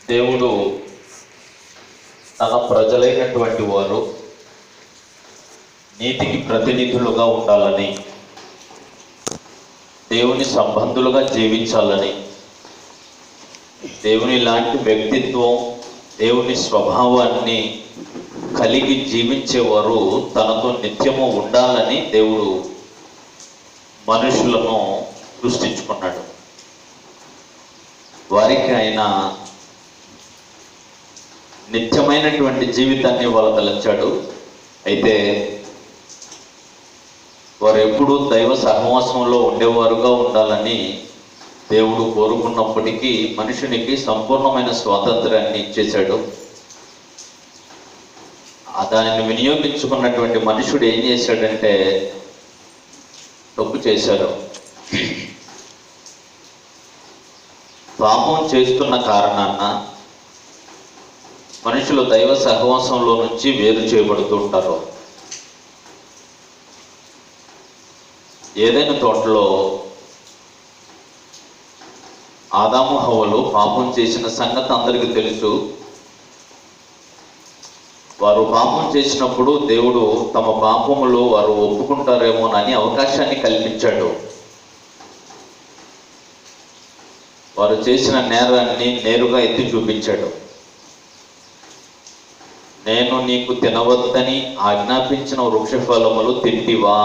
దేవుడు తన ప్రజలైనటువంటి వారు నీతికి ప్రతినిధులుగా ఉండాలని, దేవుని సంబంధులుగా జీవించాలని, దేవుని లాంటి వ్యక్తిత్వం, దేవుని స్వభావాన్ని కలిగి జీవించేవారు తనతో నిత్యము ఉండాలని దేవుడు మనుషులను సృష్టించుకున్నాడు. వారికి ఆయన నిత్యమైనటువంటి జీవితాన్ని తలచాడు. అయితే వారు ఎప్పుడూ దైవ సహవాసంలో ఉండేవారుగా ఉండాలని దేవుడు కోరుకున్నప్పటికీ మనుషునికి సంపూర్ణమైన స్వాతంత్రాన్ని ఇచ్చేశాడు. దానిని వినియోగించుకున్నటువంటి మనుషుడు ఏం చేశాడంటే తప్పు చేశారు. పాపం చేస్తున్న కారణాన మనుషులు దైవ సహవాసంలో నుంచి వేరు చేయబడుతూ ఉంటారు. ఏదైనా తోటలో ఆదాము హవ్వలు పాపం చేసిన సంగతి అందరికీ తెలుసు. వారు పాపం చేసినప్పుడు దేవుడు తమ పాపములు వారు ఒప్పుకుంటారేమోనని అవకాశాన్ని కల్పించాడు. వారు చేసిన నేరాన్ని నేరుగా ఎత్తి చూపించాడు. నేను నీకు తినవద్దని ఆజ్ఞాపించిన వృక్ష ఫలములు తింటివా?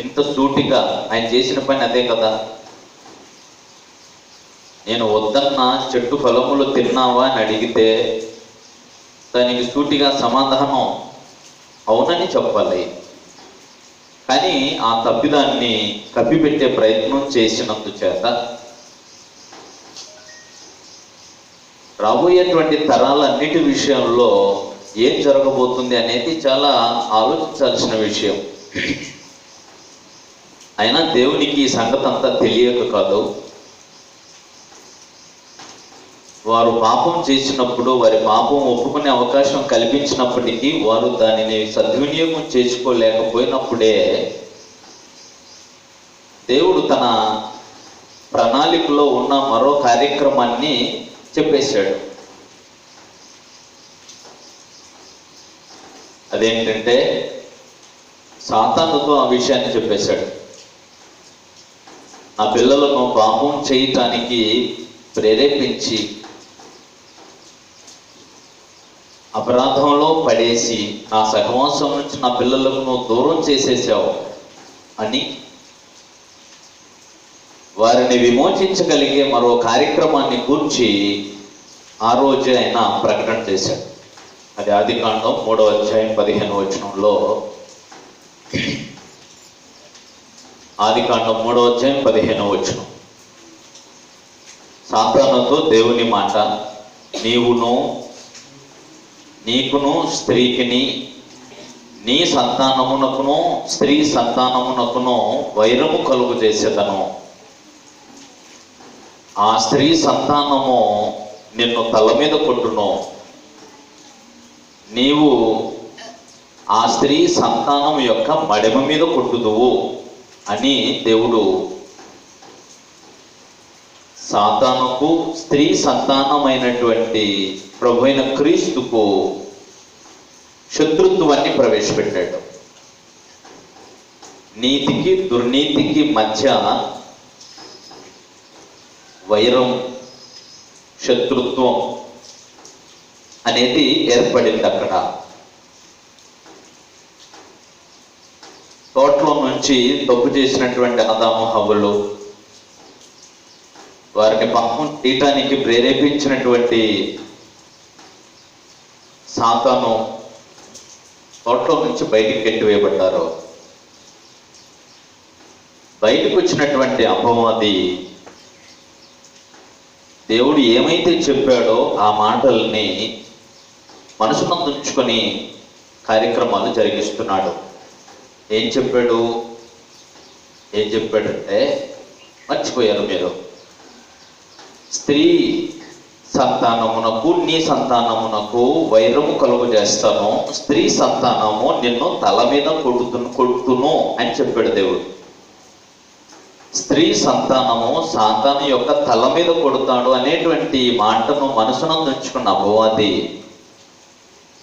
ఇంత సూటిగా ఆయన చేసిన పని అదే కదా. నేను వద్దన్న చెట్టు ఫలములు తిన్నావా అని అడిగితే దానికి సూటిగా సమాధానం అవునని చెప్పాలి. కానీ ఆ తప్పిదాన్ని కప్పిపెట్టే ప్రయత్నం చేసినందుచేత రాబోయేటువంటి తరాలన్నిటి విషయంలో ఏం జరగబోతుంది అనేది చాలా ఆలోచించాల్సిన విషయం. అయినా దేవునికి ఈ సంగతి అంతా తెలియక కాదు. వారు పాపం చేసినప్పుడు వారి పాపం ఒప్పుకునే అవకాశం కల్పించినప్పటికీ వారు దానిని సద్వినియోగం చేసుకోలేకపోయినప్పుడే దేవుడు తన ప్రణాళికలో ఉన్న మరో కార్యక్రమాన్ని చెప్పేశాడు. అదేంటంటే సాతానుతో ఆ విషయాన్ని చెప్పేశాడు. నా పిల్లలను పాపం చేయటానికి ప్రేరేపించి అపరాధంలో పడేసి నా సహవాసం నుంచి నా పిల్లలకు నువ్వు దూరం చేసేసావు అని వారిని విమోచించగలిగే మరో కార్యక్రమాన్ని కూర్చి ఆ రోజే ఆయన ప్రకటన చేశాడు. అది ఆదికాండం 3వ అధ్యాయం 15వ వచనంలో, ఆదికాండం 3వ అధ్యాయం 15వ వచనం. సాతానుతో దేవుని మాట, నీకును స్త్రీకిని నీ సంతానమునకును స్త్రీ సంతానమునకును వైరము కలుగు చేసేదను. ఆ స్త్రీ సంతానము నిన్ను తల మీద కొట్టును, నీవు ఆ స్త్రీ సంతానం యొక్క మడమ మీద కొట్టుదువు అని దేవుడు సాతానుకు స్త్రీ సంతానమైనటువంటి ప్రభు అయిన క్రీస్తుకు శత్రుత్వాన్ని ప్రవేశపెట్టాడు. నీతికి దుర్నీతికి మధ్య వైరం, శత్రుత్వం అనేది ఏర్పడింది. అక్కడ తోటలో నుంచి తప్పు చేసినటువంటి ఆదాము హవ్వలు, వారిని పాపం చేయటానికి ప్రేరేపించినటువంటి సాతాను తోటలో నుంచి బయటికి కట్టివేయబడ్డారు. బయటకు వచ్చినటువంటి అపవాది దేవుడు ఏమైతే చెప్పాడో ఆ మాటల్ని మనసునందు ఉంచుకొని కార్యక్రమాలు జరిగిస్తున్నాడు. ఏం చెప్పాడంటే మర్చిపోయారు మీరు. స్త్రీ సంతానమునకు నీ సంతానమునకు వైరము కలుగు చేస్తాను, స్త్రీ సంతానము నిన్ను తల మీద కొట్టును అని చెప్పాడు దేవుడు. స్త్రీ సంతానము సాతాను యొక్క తల మీద కొడతాడు అనేటువంటి మాటను మనసునందు ఉంచుకున్న అపవాది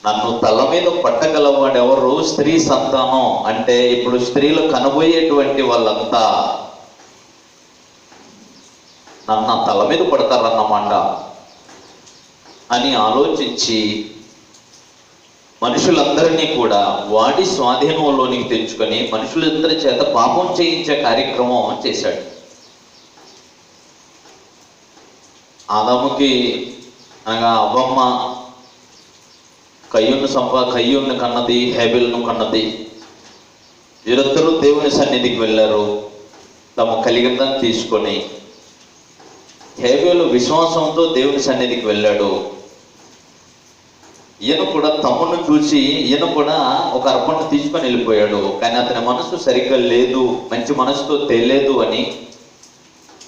నన్ను తల మీద పట్టగలవాడెవరు? స్త్రీ సంతానం అంటే ఇప్పుడు స్త్రీలు కనబోయేటువంటి వాళ్ళంతా నన్ను తల మీద పడతారన్నమాట అని ఆలోచించి మనుషులందరినీ కూడా వాడి స్వాధీనంలోనికి తెచ్చుకొని మనుషులందరి చేత పాపం చేయించే కార్యక్రమం చేశాడు. ఆదాముకి అనగా అవ్వమ్మ కయ్యూను కన్నది, హేబెలును కన్నది. వీరిద్దరూ దేవుని సన్నిధికి వెళ్ళారు. తమ కలిగినదాన్ని తీసుకొని హేబెలు విశ్వాసంతో దేవుని సన్నిధికి వెళ్ళాడు. ఈయన కూడా తమ్మును చూసి ఈయన కూడా ఒక అర్పణ తీసుకొని వెళ్ళిపోయాడు. కానీ అతని మనసు సరిగ్గా లేదు, మంచి మనసుతో తెలియదు అని,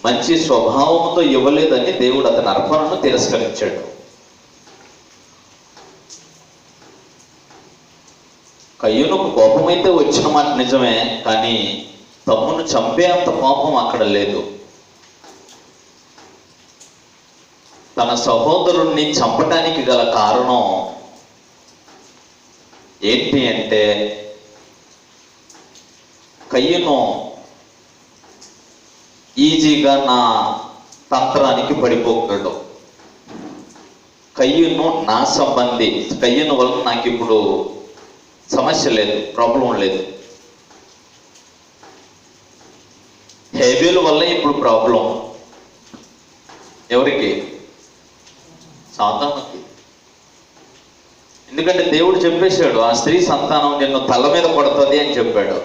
మంచి స్వభావంతో ఇవ్వలేదని దేవుడు అతని అర్పణను తిరస్కరించాడు. కయ్యూనుకు కోపం అయితే వచ్చిన మాట నిజమే, కానీ తమ్మును చంపే అంత కోపం అక్కడ లేదు. తన సహోదరుణ్ణి చంపటానికి గల కారణం ఏంటి అంటే కయ్యూను ఈజీగా నా తంత్రానికి పడిపోకూడదు. కయ్యూను నా సంబంధి, కయ్యూను వల్ల నాకు ఇప్పుడు సమస్య లేదు, ప్రాబ్లం లేదు. హేబెలు వల్ల ఇప్పుడు ప్రాబ్లం ఎవరికి? సాతానుకి. ఎందుకంటే దేవుడు చెప్పేశాడు, ఆ స్త్రీ సంతానం నిన్ను తల మీద కొడుతుంది అని చెప్పాడు.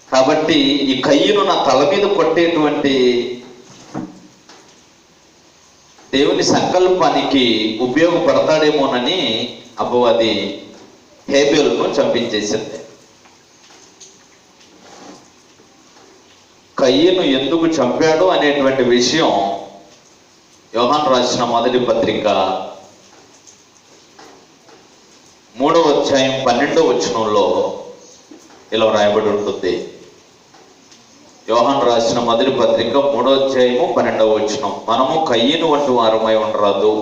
కాబట్టి ఈ కయ్యూను నా తల మీద కొట్టేటువంటి దేవుని సంకల్పానికి ఉపయోగపడతాడేమోనని అపవాది హేబెలును చంపించేసింది. కయ్యూను ఎందుకు చంపాడు అనేటువంటి విషయం యోహాను రాసిన మొదటి పత్రిక 3వ అధ్యాయం 12వ వచనంలో ఇలా రాయబడి ఉంటుంది. యోహాను రాసిన మొదటి పత్రిక 3వ అధ్యాయము 12వ వచనం, మనము కయ్యూను వంటి వారమై ఉండరాదు,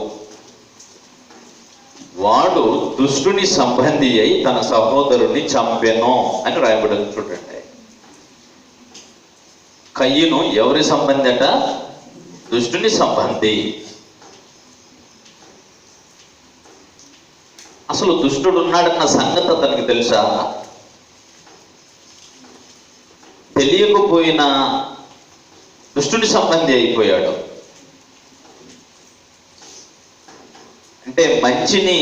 వాడు దుష్టుని సంబంధి అయి తన సహోదరుని చంపెను అని రాయబడి చూడండి. కయ్యూను ఎవరి సంబంధి అట? దుష్టుని సంబంధి. అసలు దుష్టుడు ఉన్నాడన్న సంగతి అతనికి తెలుసా? తెలియకపోయినా దుష్టుని సంబంధి అయిపోయాడు. అంటే మంచిని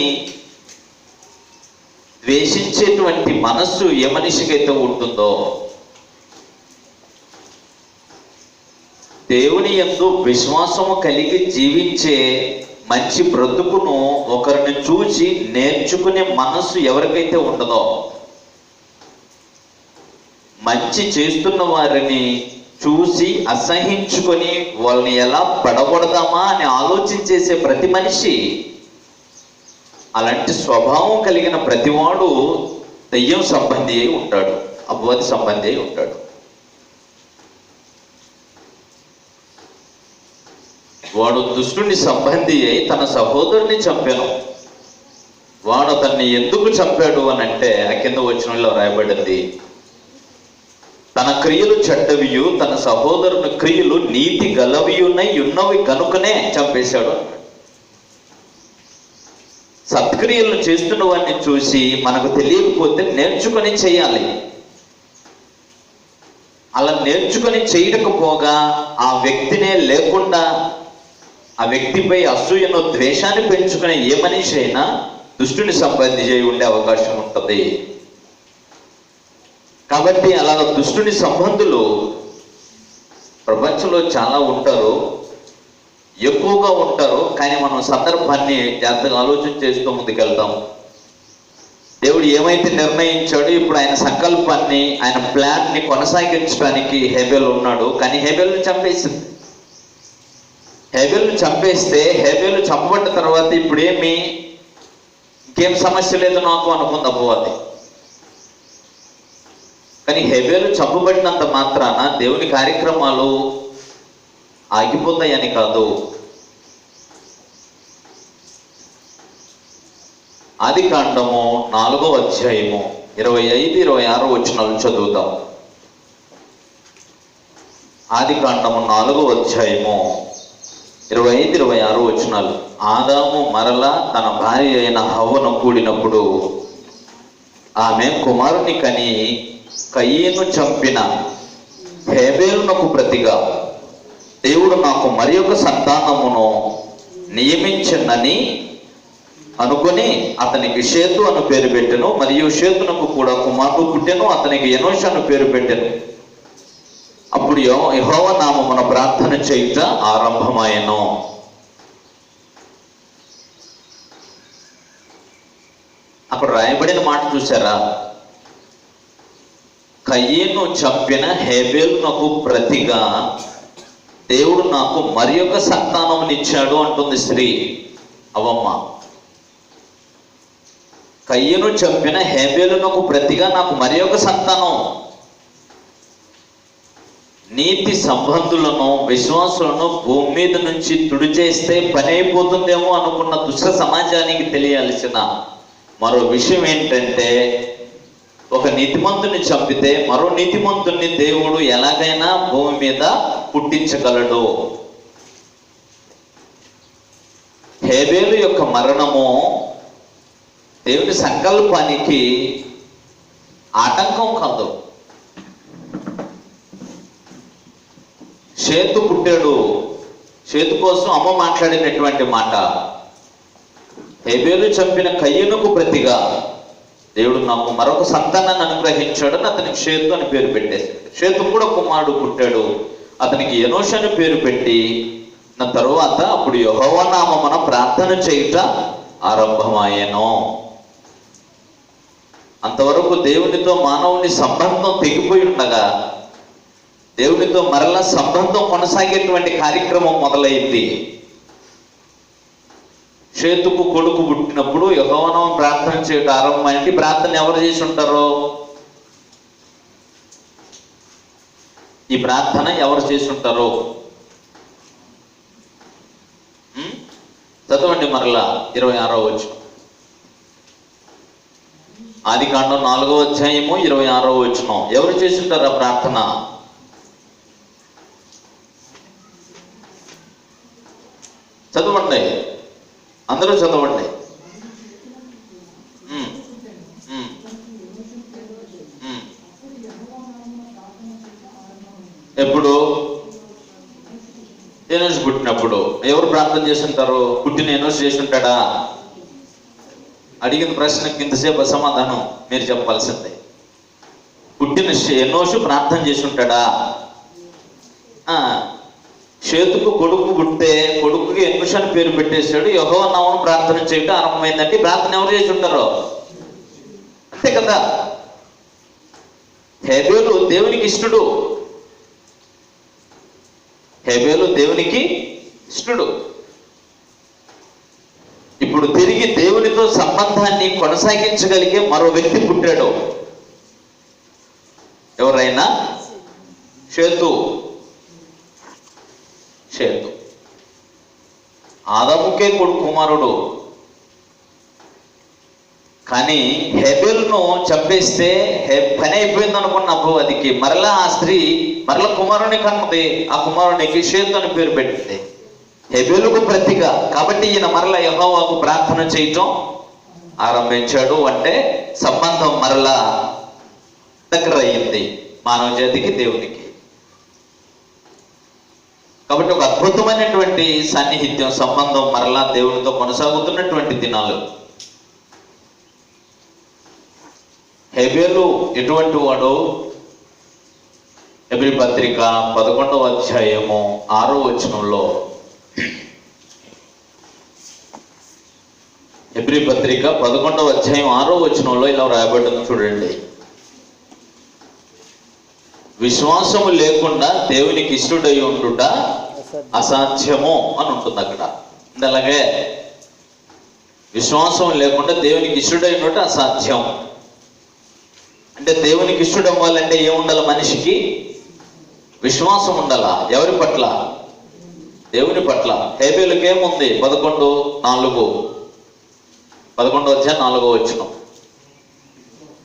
ద్వేషించేటువంటి మనస్సు ఏ మనిషికైతే ఉంటుందో, దేవుని యందు విశ్వాసము కలిగి జీవించే మంచి బ్రతుకును ఒకరిని చూసి నేర్చుకునే మనస్సు ఎవరికైతే ఉండదో, మంచి చేస్తున్న వారిని చూసి అసహించుకొని వాళ్ళని ఎలా పడగొడదామా అని ఆలోచించేసే ప్రతి మనిషి, అలాంటి స్వభావం కలిగిన ప్రతివాడు దెయ్యం సంబంధి అయి ఉంటాడు, అపవాది సంబంధి అయి ఉంటాడు. వాడు దుష్టుని సంబంధి అయి తన సహోదరుని చంపాను. వాడు అతన్ని ఎందుకు చంపాడు అని అంటే ఆ కింద వచనంలో రాయబడింది, తన క్రియలు చెడ్డవియు తన సహోదరుని క్రియలు నీతి గలవియునై ఉన్నవి కనుకనే చంపేశాడు. సత్క్రియలను చేస్తున్న వాడిని చూసి మనకు తెలియకపోతే నేర్చుకొని చేయాలి. అలా నేర్చుకొని చేయకపోగా ఆ వ్యక్తినే లేకుండా ఆ వ్యక్తిపై అసూయను ద్వేషాన్ని పెంచుకునే ఏ మనిషి అయినా దుష్టుని సంబంధి చేయి ఉండే అవకాశం ఉంటుంది. కాబట్టి అలా దుష్టుని సంబంధులు ప్రపంచంలో చాలా ఉంటారు, ఎక్కువగా ఉంటారు. కానీ మనం సందర్భాన్ని జాగ్రత్తగా ఆలోచన చేస్తూ ముందుకెళ్తాం. దేవుడు ఏమైతే నిర్ణయించాడో ఇప్పుడు ఆయన సంకల్పాన్ని, ఆయన ప్లాన్ని కొనసాగించడానికి హేబెలు ఉన్నాడు. కానీ హేబెల్ని చంపేసింది. హేబెల్ని చంపేస్తే హేబెలు చంపబడ్డ తర్వాత ఇప్పుడు ఇంకేం సమస్య లేదు నాకు అనుకుంది అపవాది. కానీ హేబేలు చంపబడినంత మాత్రాన దేవుని కార్యక్రమాలు ఆగిపోతాయని కాదు. ఆదికాండము 4వ అధ్యాయము 25, 26 వచనాలు చదువుతాం. ఆదికాండము 4వ అధ్యాయము 25, 26 వచనాలు. ఆదాము మరలా తన భార్య అయిన హవ్వను కూడినప్పుడు ఆమె కుమారుని కని కయీను చంపిన హేబేలునకు ప్రతిగా దేవుడు నాకు మరి ఒక సంతానమును నియమించనని అనుకొని అతనికి షేతు అను పేరు పెట్టెను. మరియు షేతునకు కూడా కుమారుడు పుట్టెను, అతనికి ఎనోష అను పేరు పెట్టెను. అప్పుడు యెహోవా నామమున ప్రార్థన చేయుట ఆరంభమాయెను. అక్కడ రాయబడిన మాట చూసారా? కయీను చంపిన హేబేలునకు ప్రతిగా దేవుడు నాకు మరి ఒక సంతానమునిచ్చాడు అంటుంది స్త్రీ అవమ్మ. కయీను చంపిన హేబేలునకు ప్రతిగా నాకు మరి ఒక సంతానం. నీతి సంబంధులను విశ్వాసులను భూమి మీద నుంచి తుడిచేస్తే పని అయిపోతుందేమో అనుకున్న దుష్ట సమాజానికి తెలియాల్సిన మరో విషయం ఏంటంటే, ఒక నీతిమంతుని చంపితే మరో నీతిమంతుని దేవుడు ఎలాగైనా భూమి మీద పుట్టించగలడు. హేబేలు యొక్క మరణము దేవుని సంకల్పానికి ఆటంకం కాదు. షేతు పుట్టాడు. షేతు కోసం అమ్మ మాట్లాడినటువంటి మాట, హేబేలు చంపిన కయీనుకు ప్రతిగా దేవుడు నాకు మరొక సంతానాన్ని అనుగ్రహించాడని అతనికి షేతు అని పేరు పెట్టేశాడు. షేతు కూడా కుమారుడు పుట్టాడు, అతనికి ఎనోష అని పేరు పెట్టి నా తరువాత అప్పుడు యెహోవా నామమున ప్రార్థన చేయుట ఆరంభమాయెను. అంతవరకు దేవునితో మానవుని సంబంధం తెగిపోయి ఉండగా దేవునితో మరలా సంబంధం కొనసాగేటువంటి కార్యక్రమం మొదలైంది. షేతుకు కొడుకు పుట్టినప్పుడు యెహోవా నామమున ప్రార్థన చేయడం ఆరంభమైంది. ప్రార్థన ఎవరు చేసి ఉంటారో? ఈ ప్రార్థన ఎవరు చేసి ఉంటారో చదవండి మరలా 26వ వచనం. ఆదికాండం 4వ అధ్యాయము 26వ వచనం. ఎవరు చేసి ఉంటారు ఆ ప్రార్థన? చదవండి, అందరూ చదవండి. ఎప్పుడు? ఎనోషు పుట్టినప్పుడు. ఎవరు ప్రార్థన చేస్తుంటారు? పుట్టిన ఎనోషు చేసి ఉంటాడా? అడిగిన ప్రశ్నకి ఇంతసేపు సమాధానం మీరు చెప్పాల్సిందే. పుట్టిన ఎనోషు ప్రార్థన చేసి ఉంటాడా? షేతుకు కొడుకు పుట్టే కొడుకుకి ఎనోషు అని పేరు పెట్టేశాడు. యెహోవా నామమున ప్రార్థన చేయడం ఆరంభమైందంటే ప్రార్థన ఎవరు చేసి ఉంటారో? అంతే కదా. హేబేలు దేవునికి ఇష్టడు. హేబేలు దేవునికి ఇష్టడు. ఇప్పుడు తిరిగి దేవునితో సంబంధాన్ని కొనసాగించగలిగే మరో వ్యక్తి పుట్టాడు. ఎవరైనా? షేతు. ఆదాముకే కొడుకు కుమారుడు. కానీ హేబేలును చంపేస్తే పని అయిపోయింది అనుకున్నప్పుడు అదికి మరలా ఆ స్త్రీ మరలా కుమారుని కన్నది. ఆ కుమారునికి షేతు అని పేరు పెట్టింది. హేబేలుకు ప్రతిగా. కాబట్టి ఈయన మరలా యెహోవాకు ప్రార్థన చేయటం ఆరంభించాడు. అంటే సంబంధం మరలా దగ్గర అయ్యింది మానవ జాతికి దేవునికి. కాబట్టి ఒక అద్భుతమైనటువంటి సాన్నిహిత్యం, సంబంధం మరలా దేవునితో కొనసాగుతున్నటువంటి దినాలు. హేబేలు ఎటువంటి వాడు? హెబ్రీ పత్రిక 11వ అధ్యాయము 6వ వచనంలో, హెబ్రీ పత్రిక 11వ అధ్యాయం 6వ వచనంలో ఇలా రాయబడింది చూడండి. విశ్వాసము లేకుండా దేవునికి ఇష్టడై ఉండుట అసాధ్యము అని ఉంటుంది అక్కడ. అలాగే విశ్వాసం లేకుండా దేవునికి ఇష్టడై ఉండుట అసాధ్యం. అంటే దేవునికి ఇష్టం అవ్వాలంటే ఏముండాలి? మనిషికి విశ్వాసం ఉండాలా. ఎవరి పట్ల? దేవుని పట్ల. హేబేలుకి ఏముంది? 11:4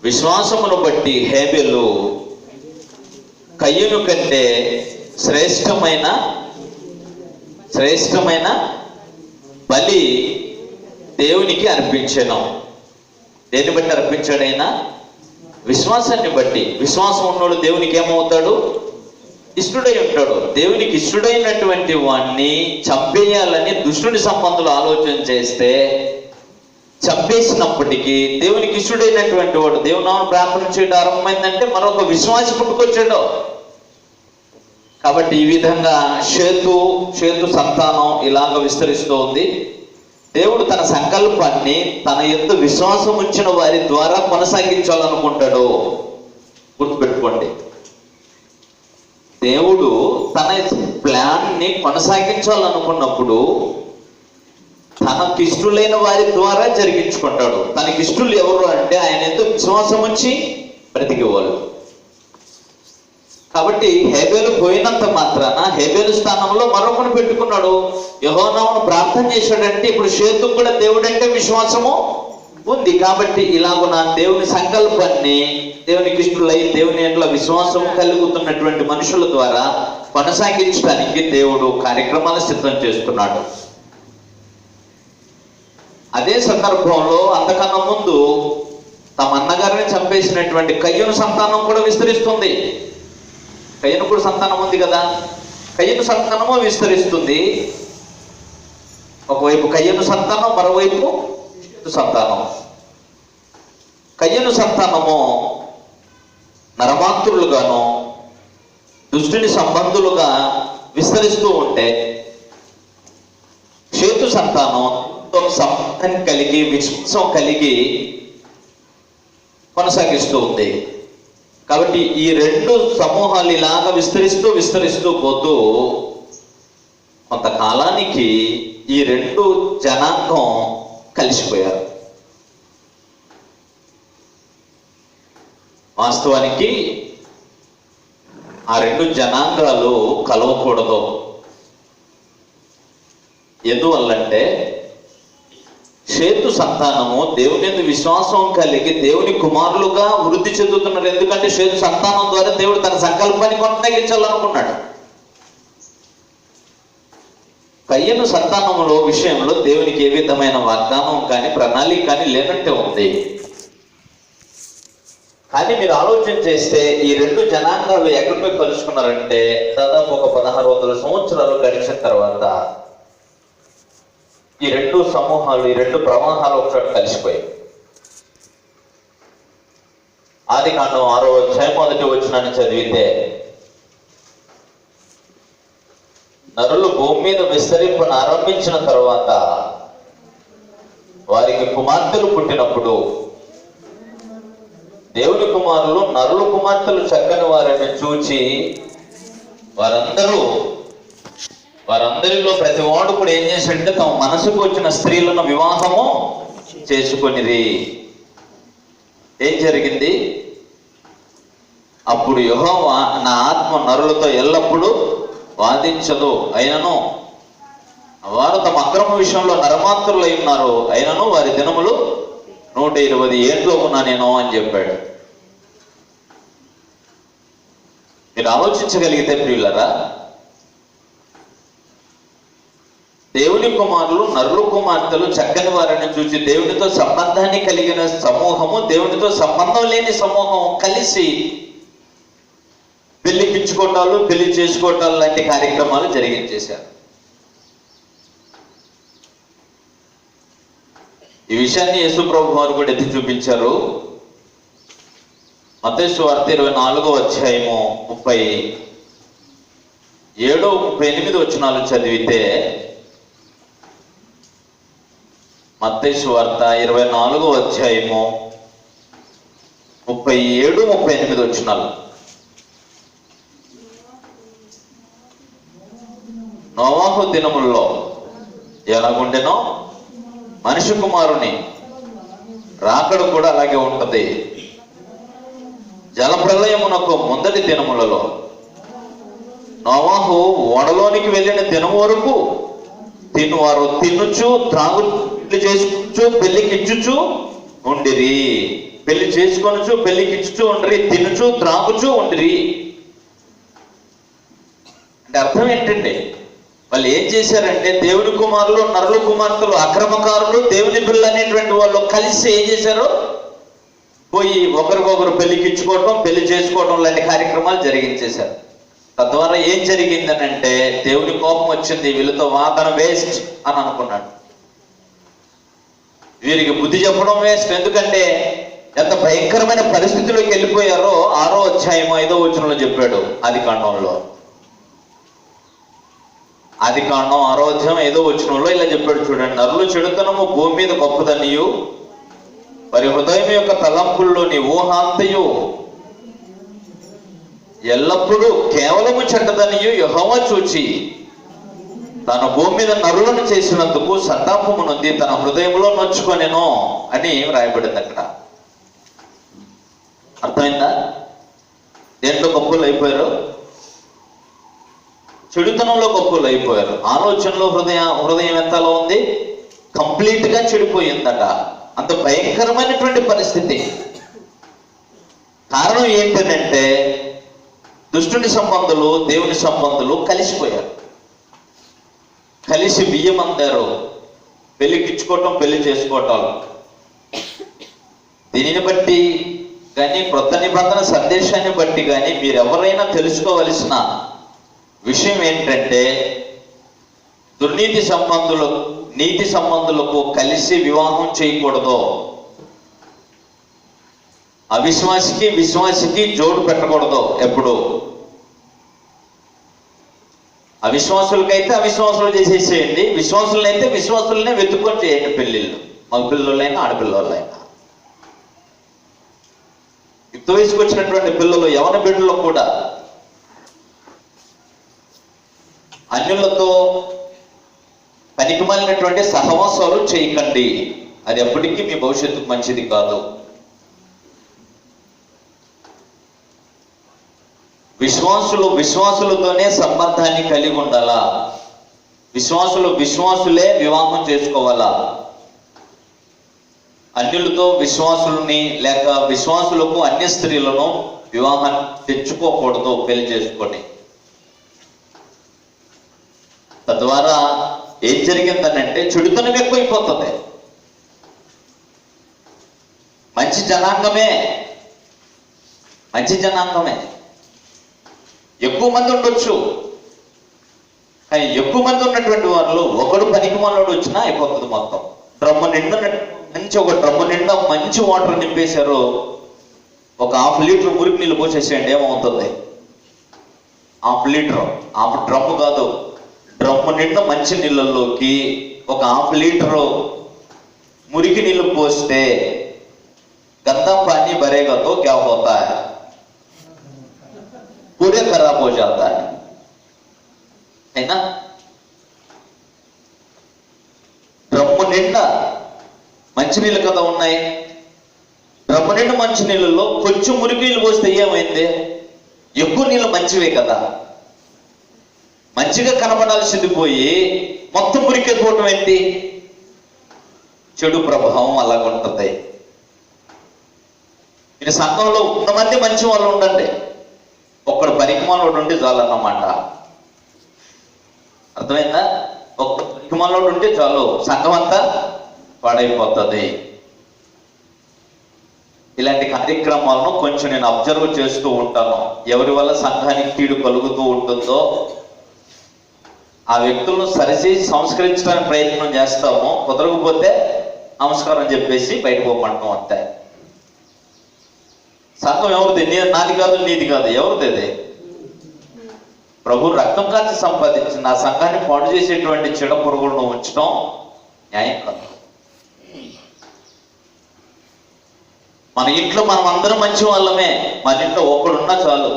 విశ్వాసమును బట్టి హేబేలు కయ్యూను కంటే శ్రేష్టమైన బలి దేవునికి అర్పించాను. దేన్ని బట్టి అర్పించాడు ఆయన? విశ్వాసాన్ని బట్టి. విశ్వాసం ఉన్నోడు దేవునికి ఏమవుతాడు? ఇష్టడై ఉంటాడు. దేవునికి ఇష్టడైనటువంటి వాణ్ణి చంపేయాలని దుష్టుని సంబంధులు ఆలోచన చేస్తే చంపేసినప్పటికీ దేవునికి ఇష్టడైనటువంటి వాడు దేవునామమును ప్రార్థన చేయడం ఆరంభమైందంటే మరొక విశ్వాసి పుట్టుకొచ్చాడు. కాబట్టి ఈ విధంగా షేతు సంతానం ఇలాగ విస్తరిస్తూ ఉంది. దేవుడు తన సంకల్పాన్ని తన యందు విశ్వాసం ఉంచిన వారి ద్వారా కొనసాగించాలనుకుంటాడు. గుర్తుపెట్టుకోండి, దేవుడు తన ప్లాన్ని కొనసాగించాలనుకున్నప్పుడు తనకిష్టులైన వారి ద్వారా జరిగించుకుంటాడు. తనకిష్టులు ఎవరు అంటే ఆయన ఎంతో విశ్వాసం ఉంచి బ్రతికేవాళ్ళు. కాబట్టి హేబేలు పోయినంత మాత్రాన హేబేలు స్థానంలో మరొకను పెట్టుకున్నాడు. యెహోవాను ప్రార్థన చేశాడంటే ఇప్పుడు షేతు కూడా దేవుడంటే విశ్వాసము ఉంది. కాబట్టి ఇలాగున దేవుని సంకల్పాన్ని దేవునికి ఇష్టలై దేవుని ఎట్లా విశ్వాసం కలుగుతున్నటువంటి మనుషుల ద్వారా కొనసాగించడానికి దేవుడు కార్యక్రమాలు సిద్ధం చేస్తున్నాడు. అదే సందర్భంలో అంతకన్నా ముందు తమ అన్నగారిని చంపేసినటువంటి కయ్యూను సంతానం కూడా విస్తరిస్తుంది. కయ్యూను కూడా సంతానం ఉంది కదా, కయ్యూను సంతానము విస్తరిస్తుంది. ఒకవైపు కయ్యూను సంతానం, మరోవైపు సంతానం. కయ్యూను సంతానము నరమాంతులుగాను దుష్టుని సంబంధులుగా విస్తరిస్తూ ఉంటే షేతు సంతానం సంబంధం కలిగి విశ్వాసం కలిగి కొనసాగిస్తూ ఉంది. కాబట్టి ఈ రెండు సమూహాలు ఇలాగా విస్తరిస్తూ పోతూ కొంతకాలానికి ఈ రెండు జనాంగం కలిసిపోయారు. వాస్తవానికి ఆ రెండు జనాంగాలు కలవకూడదు. ఎందువల్లంటే షేతు సంతానము దేవుని యందు విశ్వాసం కలిగి దేవుని కుమారులుగా వృద్ధి చెందుతున్నారు. ఎందుకంటే షేతు సంతానం ద్వారా దేవుడు తన సంకల్పాన్ని కొనసాగించాలనుకున్నాడు. కయ్యూను సంతానములో విషయంలో దేవునికి ఏ విధమైన వాగ్దానం కానీ ప్రణాళిక కానీ లేనట్టే ఉంది. కానీ మీరు ఆలోచన చేస్తే ఈ రెండు జనాంగాలు ఎక్కడికి కలుసుకున్నారంటే దాదాపు ఒక 1600 సంవత్సరాలు గడిచిన తర్వాత ఈ రెండు సమూహాలు, ఈ రెండు ప్రవాహాలు ఒకసారి కలిసిపోయాయి. ఆదికాండం 6వ అధ్యాయం 1వ వచనాన్ని చదివితే, నరులు భూమి మీద విస్తరింపను ఆరంభించిన తర్వాత వారికి కుమార్తెలు పుట్టినప్పుడు దేవుని కుమారులు నరుల కుమార్తెలు చక్కని వారిని చూచి వారందరిలో ప్రతి వాడు కూడా ఏం చేశాడంటే తమ మనసుకు వచ్చిన స్త్రీలను వివాహము చేసుకొనిది. ఏం జరిగింది? అప్పుడు యెహోవా నా ఆత్మ నరులతో ఎల్లప్పుడూ వాదించదు, అయినను వారు తమ అక్రమ విషయంలో నరమాత్రులై ఉన్నారు, అయినను వారి దినములు 120 ఏండ్లు ఉన్నా నేను అని చెప్పాడు. మీరు ఆలోచించగలిగితే ప్రియులరా, దేవుని కుమారులు నరుల కుమార్తెలు చక్కని వారిని చూసి దేవునితో సంబంధాన్ని కలిగిన సమూహము దేవునితో సంబంధం లేని సమూహం కలిసి పెళ్లిపించుకోవటాలు పెళ్లి చేసుకోవటాలు లాంటి కార్యక్రమాలు జరిగించేశారు. ఈ విషయాన్ని యేసు ప్రభు వారు కూడా ఎత్తి చూపించారు. మత్తయి సువార్త 24వ అధ్యాయము 37, 38 వచనాలు చదివితే, మత్తయి సువార్త 24వ అధ్యాయము 37, 38 వచనాలు. నోవాహు దినముల్లో ఎలాగుండెనో మనిషి కుమారుని రాకడ కూడా అలాగే ఉంటది. జలప్రలయమునకు ముందటి దినములలో నోవాహు ఓడలోనికి వెళ్ళిన దినం వరకు వారు తినుచు త్రాగులు చేసుకొచ్చు పెళ్లికిచ్చుచు ఉండిరి. పెళ్లి చేసుకొనుచు పెళ్లికిచ్చుచు ఉండిరి, తినుచు త్రాగుచు ఉండిరి. అంటే అర్థం ఏంటంటే వాళ్ళు ఏం చేశారంటే దేవుని కుమారులు, నరుల కుమార్తెలు, అక్రమకారులు, దేవుని పిల్లలు అనేటువంటి వాళ్ళు కలిసి ఏం చేశారు? పోయి ఒకరికొకరు పెళ్లికిచ్చుకోవటం, పెళ్లి చేసుకోవటం లాంటి కార్యక్రమాలు జరిగించేశారు. తద్వారా ఏం జరిగిందనంటే దేవుని కోపం వచ్చింది, వీళ్ళతో వాదన వేస్ట్ అని అనుకున్నాడు. వీరికి బుద్ధి చెప్పడం వేస్ట్. ఎందుకంటే ఎంత భయంకరమైన పరిస్థితిలోకి వెళ్ళిపోయారో 6వ అధ్యాయం 5వ వచనంలో చెప్పాడు. ఆదికాండం 6వ అధ్యాయం 5వ వచనంలో ఇలా చెప్పాడు చూడండి. నరులు చెడుతనము భూమి మీద గొప్పదనియు, వారి హృదయం యొక్క తలంపుల్లోని ఊహాంతయు ఎల్లప్పుడూ కేవలము చెడ్డదనియు యెహోవా చూచి తాను భూమి మీద నరులను చేసినందుకు సంతాపము నొంది తన హృదయంలో నొచ్చుకొనెను అని రాయబడింది అక్కడ. అర్థమైందా? దేంట్లో గొప్పలు అయిపోయారు? చెడుతనంలో గొప్పలు అయిపోయారు. ఆలోచనలో హృదయం ఎంతలో ఉంది? కంప్లీట్ గా చెడిపోయిందట. అంత భయంకరమైనటువంటి పరిస్థితి. కారణం ఏంటంటే దుష్టుని సంబంధులు, దేవుని సంబంధులు కలిసిపోయారు. కలిసి బియ్యం అందారు, పెళ్లికిచ్చుకోవటం, పెళ్లి చేసుకోవటం. దీనిని బట్టి కానీ క్రొత్త నిబంధన సందేశాన్ని బట్టి కానీ మీరెవరైనా తెలుసుకోవలసిన విషయం ఏంటంటే దుర్నీతి సంబంధులు నీతి సంబంధులకు కలిసి వివాహం చేయకూడదు. అవిశ్వాసికి విశ్వాసికి జోడు పెట్టకూడదు. ఎప్పుడు అవిశ్వాసులకైతే అవిశ్వాసులు చేసేసేయండి, విశ్వాసులనైతే విశ్వాసులనే వెతుక్కొని చేయండి పెళ్ళిళ్ళు. మగ పిల్లలైనా ఆడపిల్లలైనా. యుక్త వయసుకు వచ్చినటువంటి పిల్లలు, యవన బిడ్డలు కూడా అన్యులతో పనికిమాలినటువంటి సహవాసాలు చేయకండి. అది ఎప్పటికీ మీ భవిష్యత్తుకు మంచిది కాదు. విశ్వాసులతోనే సంబంధాన్ని కలిగి ఉండాలా. విశ్వాసులే వివాహం చేసుకోవాలా. అన్యులతో విశ్వాసులని లేక విశ్వాసులకు అన్య స్త్రీలను వివాహం తెచ్చుకోకూడదు పెళ్లి చేసుకొని. తద్వారా ఏం జరిగిందనంటే చెడుతనం ఎక్కువైపోతుంది. మంచి జనాంగమే ఎక్కువ మంది ఉండొచ్చు, కానీ ఎక్కువ మంది ఉన్నటువంటి వాళ్ళు ఒకడు పనికి మనోడు వచ్చినా అయిపోతుంది. మొత్తం డ్రమ్ము నిండా ఒక డ్రమ్ము నిండా మంచి వాటర్ నింపేశారు, ఒక 1/2 లీటర్ మురికి నీళ్ళు పోసేసేయండి, ఏమవుతుంది? 1/2 లీటర్, 1/2 డ్రమ్ము కాదు, డ్రమ్ము నిండా మంచి నీళ్ళల్లోకి ఒక 1/2 లీటరు మురికి నీళ్ళు పోస్తే गंदा पानी भरेगा तो क्या होता है? पूरे खराब हो जाता है ना? డ్రమ్ము నిండా మంచినీళ్ళు కదా ఉన్నాయి. డ్రమ్ము నిండా మంచినీళ్ళలో కొంచెం మురికి నీళ్ళు పోస్తే ఏమైంది? ఎక్కువ నీళ్ళు మంచివే కదా, మంచిగా కనబడాల్సింది పోయి మొత్తం మురికెత్తుకోవటం ఏంటి? చెడు ప్రభావం అలాగుంటుంది. మీరు సంఘంలో ఉన్నమంది మంచి వాళ్ళు ఉండండి, ఒక్కడు పరికమాలోడు ఉంటే చాలన్నమాట. అర్థమైందా? ఒక్క పరికమాలోడు ఉంటే చాలు, సంఘం అంతా పాడైపోతుంది. ఇలాంటి కార్యక్రమాలను కొంచెం నేను అబ్జర్వ్ చేస్తూ ఉంటాను. ఎవరి వల్ల సంఘానికి కీడు కలుగుతూ ఉంటుందో ఆ వ్యక్తులను సరిచేసి సంస్కరించడానికి ప్రయత్నం చేస్తాము. కుదరకపోతే నమస్కారం చెప్పేసి బయటకు పోమంటాం అంతే. సంఘం ఎవరిది? నాది కాదు, నీది కాదు, ఎవరిది? అది ప్రభు రక్తం కాచి సంపాదించింది. ఆ సంఘాన్ని పాడు చేసేటువంటి చెడ పురుగులను ఉంచడం న్యాయం కాదు. మన ఇంట్లో మనం అందరం మంచి వాళ్ళమే, మన ఇంట్లో ఒకడున్నా చాలు.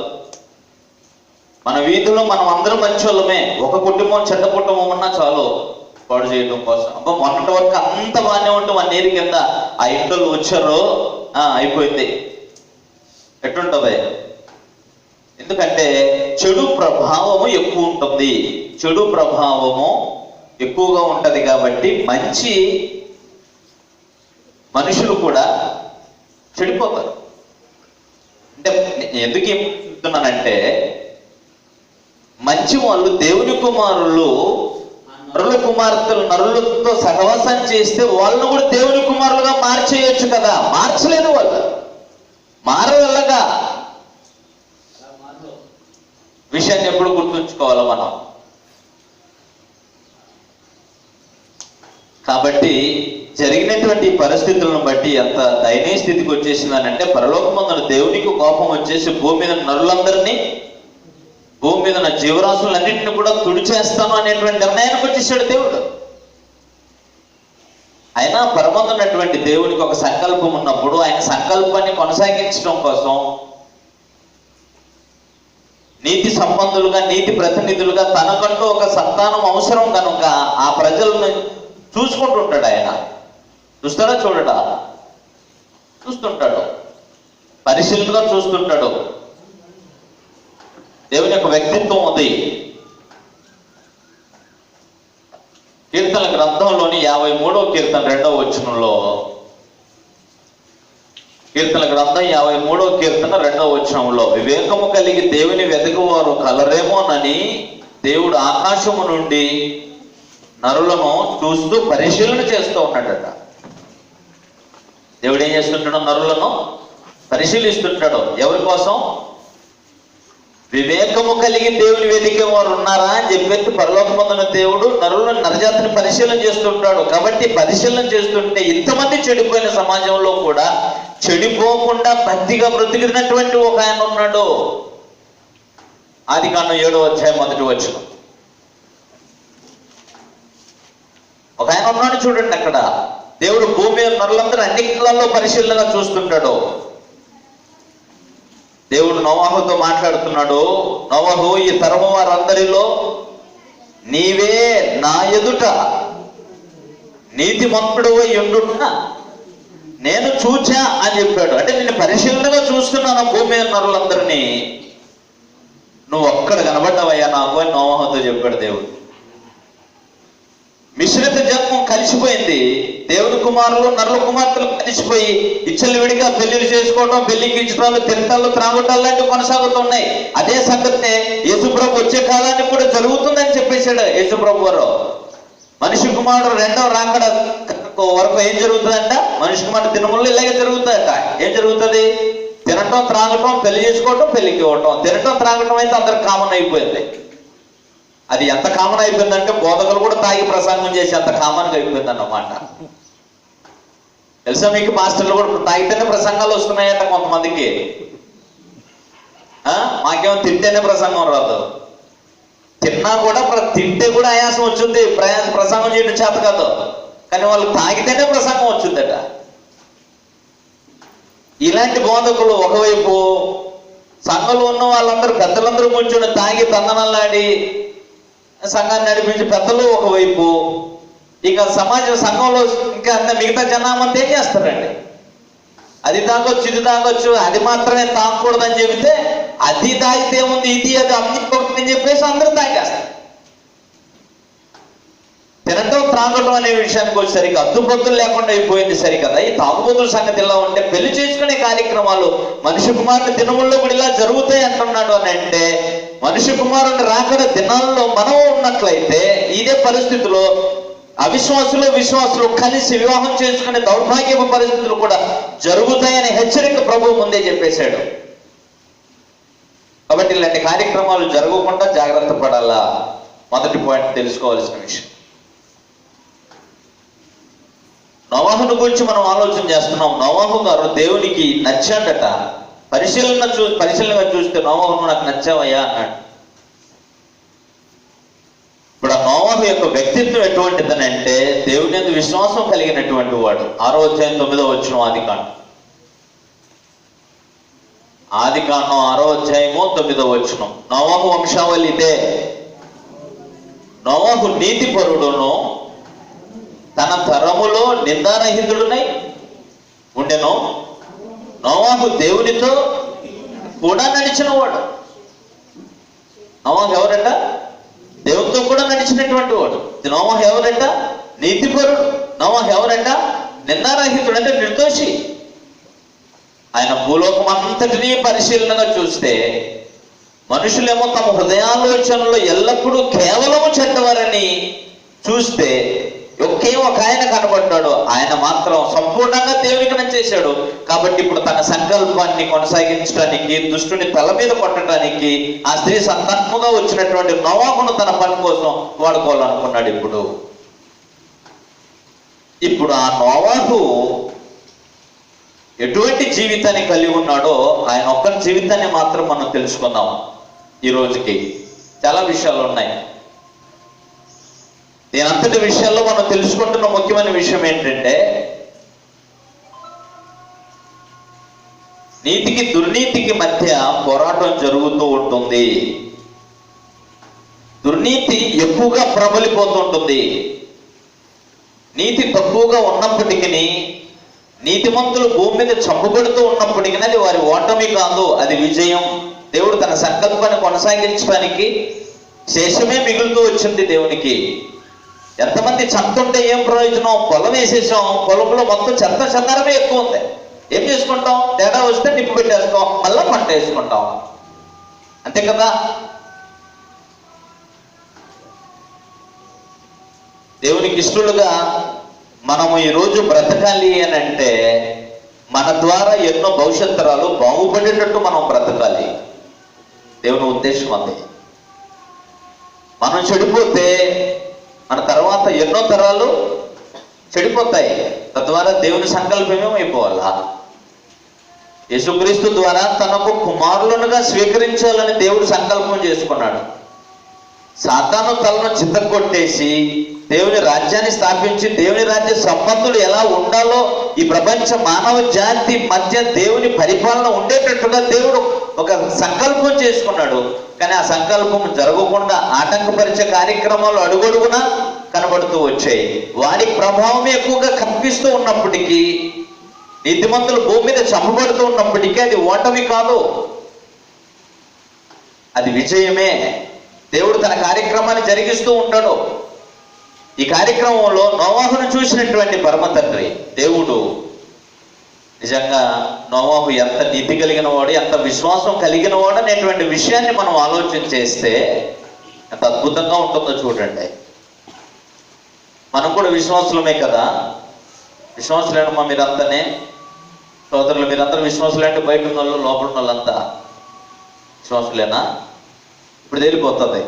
మన వీధిలో మనం అందరం మంచి వాళ్ళమే, ఒక కుటుంబం చెడ్డ కుటుంబం ఉన్నా చాలు పాడు చేయడం కోసం. అబ్బా మొన్నటి వరకు అంత బాగానే ఉంటే 1 ఇయర్ కింద ఆ ఇంట్లో వచ్చారో అయిపోయింది. ఎట్లుంటది? ఎందుకంటే చెడు ప్రభావము ఎక్కువ ఉంటుంది, చెడు ప్రభావము ఎక్కువగా ఉంటది. కాబట్టి మంచి మనుషులు కూడా చెడిపోతారు. అంటే ఎందుకు చెప్తున్నానంటే, మంచి వాళ్ళు దేవుని కుమారులు నరుల కుమార్తెలు నరులతో సహవాసం చేస్తే వాళ్ళను కూడా దేవుని కుమారులుగా మార్చేయచ్చు కదా. మార్చలేదు, వాళ్ళు మారవల్లగా. విషయాన్ని ఎప్పుడు గుర్తుంచుకోవాలి మనం. కాబట్టి జరిగినటువంటి పరిస్థితులను బట్టి ఎంత దయనీయ స్థితికి వచ్చేసిందనంటే, పరలోకమందున దేవునికి కోపం వచ్చేసి భూమి మీద నరులందరినీ, భూమి మీద ఉన్న జీవరాశులన్నింటినీ కూడా తుడిచేస్తాను అనేటువంటి నిర్ణయానికి వచ్చేసాడు దేవుడు. అయినా పరమందున్నటువంటి దేవునికి ఒక సంకల్పం ఉన్నప్పుడు ఆయన సంకల్పాన్ని కొనసాగించడం కోసం నీతి సంబంధులుగా, నీతి ప్రతినిధులుగా తనకంటూ ఒక సంతానం అవసరం కనుక ఆ ప్రజలను చూసుకుంటుంటాడు. ఆయన చూస్తాడా? చూడడా? చూస్తుంటాడు, పరిశీలనగా చూస్తుంటాడు. దేవుని యొక్క వ్యక్తిత్వం ఉంది. కీర్తన గ్రంథంలోని 53వ కీర్తన 2వ వచనంలో, కీర్తన గ్రంథం 53వ కీర్తన 2వ వచనంలో, వివేకము కలిగి దేవుని వెతకువారు కలరేమోనని దేవుడు ఆకాశము నుండి నరులను చూస్తూ పరిశీలన చేస్తూ ఉన్నాడట. దేవుడు ఏం చేస్తుంటాడు? నరులను పరిశీలిస్తుంటాడు. ఎవరి కోసం? వివేకము కలిగి దేవుని వెతికే వారు ఉన్నారా అని చెప్పేసి పరలోకమందున దేవుడు నరులను, నరజాతిని పరిశీలన చేస్తుంటాడు. కాబట్టి పరిశీలన చేస్తుంటే ఇంతమంది చెడిపోయిన సమాజంలో కూడా చెడిపోకుండా భక్తిగా బ్రతికినటువంటి ఒక ఆయన ఉన్నాడు. ఆదికాండం 7వ అధ్యాయం 1వ వచనం. ఒక ఆయన ఉన్నాడు చూడండి. అక్కడ దేవుడు భూమి నరులందరూ అన్ని కాలాల్లో పరిశీలనగా చూస్తుంటాడు. దేవుడు నోవాహుతో మాట్లాడుతున్నాడు. నోవాహు, ఈ తరము వారందరిలో నీవే నా ఎదుట నీతిమంతుడు ఉండుట నేను చూచా అని చెప్పాడు. అంటే నేను పరిశీలనగా చూస్తున్నాను భూమి నరులందరినీ, నువ్వు ఒక్కడ కనబడ్డావయ్యా నాకు అని నోవాహుతో చెప్పాడు దేవుడు. మిశ్రిత జన్మం కలిసిపోయింది. దేవుని కుమారులు నరుల కుమార్తెలు కలిసిపోయి ఇచ్చలు విడిగా పెళ్లిళ్ళు చేసుకోవడం, పెళ్లికి ఇచ్చటాలు, తిరటాలు, త్రాగటాలు లాంటివి కొనసాగుతున్నాయి. అదే సంగతి యేసుప్రభు వచ్చే కాలానికి కూడా జరుగుతుందని చెప్పేశాడు యేసుప్రభు వారు. మనిషి కుమారుడు రెండవ రాకడ వరకు ఏం జరుగుతుందంట? మనిషి కుమారుడు దినములు ఇలాగే జరుగుతుందట. ఏం జరుగుతుంది? తినటం, త్రాగటం, పెళ్లి చేసుకోవటం, పెళ్లికి ఇవ్వటం. తినటం, త్రాగటం అయితే అందరికి కామన్ అయిపోయింది. అది ఎంత కామన్ అయిపోయిందంటే బోధకులు కూడా తాగి ప్రసంగం చేసి అంత కామన్గా అయిపోయింది అన్నమాట. తెలుసా మీకు? మాస్టర్లు కూడా తాగితేనే ప్రసంగాలు వస్తున్నాయట కొంతమందికి. మాకేమో తింటేనే ప్రసంగం రాదు. తిన్నా కూడా తింటే కూడా ఆయాసం వచ్చింది, ప్రసంగం చేయడం చేత కాదు. కానీ వాళ్ళు తాగితేనే ప్రసంగం వచ్చిందట. ఇలాంటి బోధకులు ఒకవైపు, సంఘంలో ఉన్న వాళ్ళందరూ పెద్దలందరూ కూర్చొని తాగి తందనలాడి సంఘాన్ని నడిపించి పెద్దలు ఒకవైపు, ఇక సమాజం సంఘంలో ఇంకా అంత మిగతా జనామంతా ఏం చేస్తారండి? అది తాగొచ్చు, ఇది తాగొచ్చు, అది మాత్రమే తాగకూడదని చెబితే అది తాగితే ఉంది, ఇది అది అన్ని అని చెప్పేసి అందరూ తాగేస్తారు. తినటం, త్రాగటం అనే విషయానికి వచ్చేసరికి అద్దుపొద్దులు లేకుండా అయిపోయింది. సరికదా? ఈ తాగుబోతుల సంగతి ఇలా ఉంటే పెళ్లి చేసుకునే కార్యక్రమాలు మనిషి కుమారుని దినముల్లో కూడా ఇలా జరుగుతాయి అంటున్నాడు. అని అంటే మనిషి కుమారుని రాకడ దినాల్లో మనం ఉన్నట్లయితే ఇదే పరిస్థితిలో అవిశ్వాసులు, విశ్వాసులు కలిసి వివాహం చేసుకునే దౌర్భాగ్యపు పరిస్థితులు కూడా జరుగుతాయని హెచ్చరిక ప్రభువు ముందే చెప్పేశాడు. కాబట్టి ఇలాంటి కార్యక్రమాలు జరగకుండా జాగ్రత్త పడాలా. మొదటి పాయింట్ తెలుసుకోవాల్సిన విషయం. నోవాహును గురించి మనం ఆలోచన చేస్తున్నాం. నోవాహు గారు దేవునికి నచ్చాడట. పరిశీలనగా చూస్తే నోవాహును నాకు నచ్చావయ్యా అన్నాడు. ఇప్పుడు ఆ నోవాహు యొక్క వ్యక్తిత్వం ఎటువంటిదని అంటే దేవుని యందు విశ్వాసం కలిగినటువంటి వాడు. 6వ అధ్యాయం 9వ వచనం ఆదికాండం 6వ అధ్యాయము 9వ వచనం. నోవాహు వంశావళి ఇదే. నోవాహు నీతిపరుడును తన తరములో నిందారహితుడునై ఉండెను. నోవాహు దేవునితో కూడా నడిచిన వాడు. నోవాహు ఎవరట? దేవునితో కూడా నడిచినటువంటి వాడు. నోవాహు ఎవరట? నీతిపరుడు. నోవాహు ఎవరట? నిందారహితుడు, అంటే నిర్దోషి. ఆయన భూలోకం అంతటినీ పరిశీలనగా చూస్తే మనుషులేమో తమ హృదయాలోచనలో ఎల్లప్పుడూ కేవలము చెడ్డవారని చూస్తే ఒకే ఒక ఆయన కనబడ్డాడు. ఆయన మాత్రం సంపూర్ణంగా దేవునికి నచ్చేశాడు. కాబట్టి ఇప్పుడు తన సంకల్పాన్ని కొనసాగించడానికి, దుష్టుని తల మీద కొట్టడానికి ఆ స్త్రీ సందర్భంగా వచ్చినటువంటి నోవాహును తన పని కోసం వాడుకోవాలనుకున్నాడు. ఇప్పుడు ఆ నోవాహు ఎటువంటి జీవితాన్ని కలిగి ఉన్నాడో ఆయన ఒక్క జీవితాన్ని మాత్రం మనం తెలుసుకుందాం. ఈ రోజుకి చాలా విషయాలు ఉన్నాయి. దీనంతటి విషయాల్లో మనం తెలుసుకుంటున్న ముఖ్యమైన విషయం ఏంటంటే, నీతికి దుర్నీతికి మధ్య పోరాటం జరుగుతూ ఉంటుంది. దుర్నీతి ఎక్కువగా ప్రబలిపోతుంటుంది. నీతి తక్కువగా ఉన్నప్పటికీ, నీతిమంతులు భూమి మీద చంపబడుతూ ఉన్నప్పటికీ అది వారి ఓటమి కాదు, అది విజయం. దేవుడు తన సంకల్పాన్ని కొనసాగించడానికి శేషమే మిగులుతూ వచ్చింది దేవునికి. ఎంతమంది చంపుతుంటే ఏం ప్రయోజనం? పొలం వేసేసాం, పొలంలో మొత్తం చెత్త చెదారమే ఎక్కువ ఉంది. ఏం చేసుకుంటాం? తేడా వస్తే నిప్పు పెట్టేస్తాం, మళ్ళా పంట వేసుకుంటాం, అంతే కదా. దేవునికి ఇష్టలుగా మనము ఈరోజు బ్రతకాలి అని అంటే మన ద్వారా ఎన్నో భవిష్యత్ తరాలు బాగుపడేటట్టు మనం బ్రతకాలి. దేవుని ఉద్దేశం అంతే. మనం చెడిపోతే మన తర్వాత ఎన్నో తరాలు చెడిపోతాయి. తద్వారా దేవుని సంకల్పమే అయిపోవాలా. యేసుక్రీస్తు ద్వారా తనకు కుమారులనుగా స్వీకరించాలని దేవుడు సంకల్పం చేసుకున్నాడు. సాతాను తలను చిత్తగొట్టేసి దేవుని రాజ్యాన్ని స్థాపించి దేవుని రాజ్య సంబంధులు ఎలా ఉండాలో ఈ ప్రపంచ మానవ జాతి మధ్య దేవుని పరిపాలన ఉండేటట్టుగా దేవుడు ఒక సంకల్పం చేసుకున్నాడు. కానీ ఆ సంకల్పం జరగకుండా ఆటంకపరిచే కార్యక్రమాలు అడుగడుగునా కనబడుతూ వచ్చాయి. వాడి ప్రభావం ఎక్కువగా కనిపిస్తూ ఉన్నప్పటికీ, నీతిమంతులు భూమి మీద చంపబడుతూ ఉన్నప్పటికీ అది ఓటమి కాదు, అది విజయమే. దేవుడు తన కార్యక్రమాన్ని జరిగిస్తూ ఉంటాడు. ఈ కార్యక్రమంలో నోవాహును చూసినటువంటి పరమ తండ్రి దేవుడు నిజంగా నోవాహు ఎంత నీతి కలిగిన వాడు, ఎంత విశ్వాసం కలిగిన వాడు అనేటువంటి విషయాన్ని మనం ఆలోచన చేస్తే ఎంత అద్భుతంగా ఉంటుందో చూడండి. మనం కూడా విశ్వాసులమే కదా. విశ్వాసులేనమ్మా మీరంతానే? సోదరులు మీరందరూ విశ్వాసులంటే బయట ఉన్న వాళ్ళు, లోపల ఉన్న వాళ్ళంతా విశ్వాసులేనా? ఇప్పుడు తేలిపోతుంది.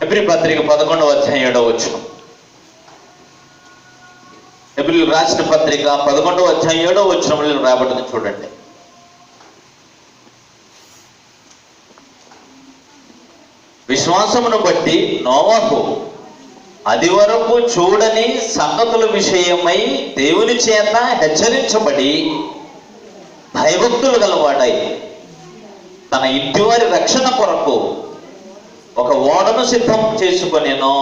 ఎబ్రీ పత్రిక 11వ అధ్యాయం 7వ వచనం. ఎబ్రీ రాసిన పత్రిక 11వ అధ్యాయం 7వ వచనంలో రాబడింది చూడండి. విశ్వాసమును బట్టి నోవాహు అది వరకు చూడని సంగతుల విషయమై దేవుని చేత హెచ్చరించబడి భయభక్తులు గలవాడై తన ఇంటి వారి రక్షణ కొరకు ఒక ఓడను సిద్ధం చేసుకొనెను.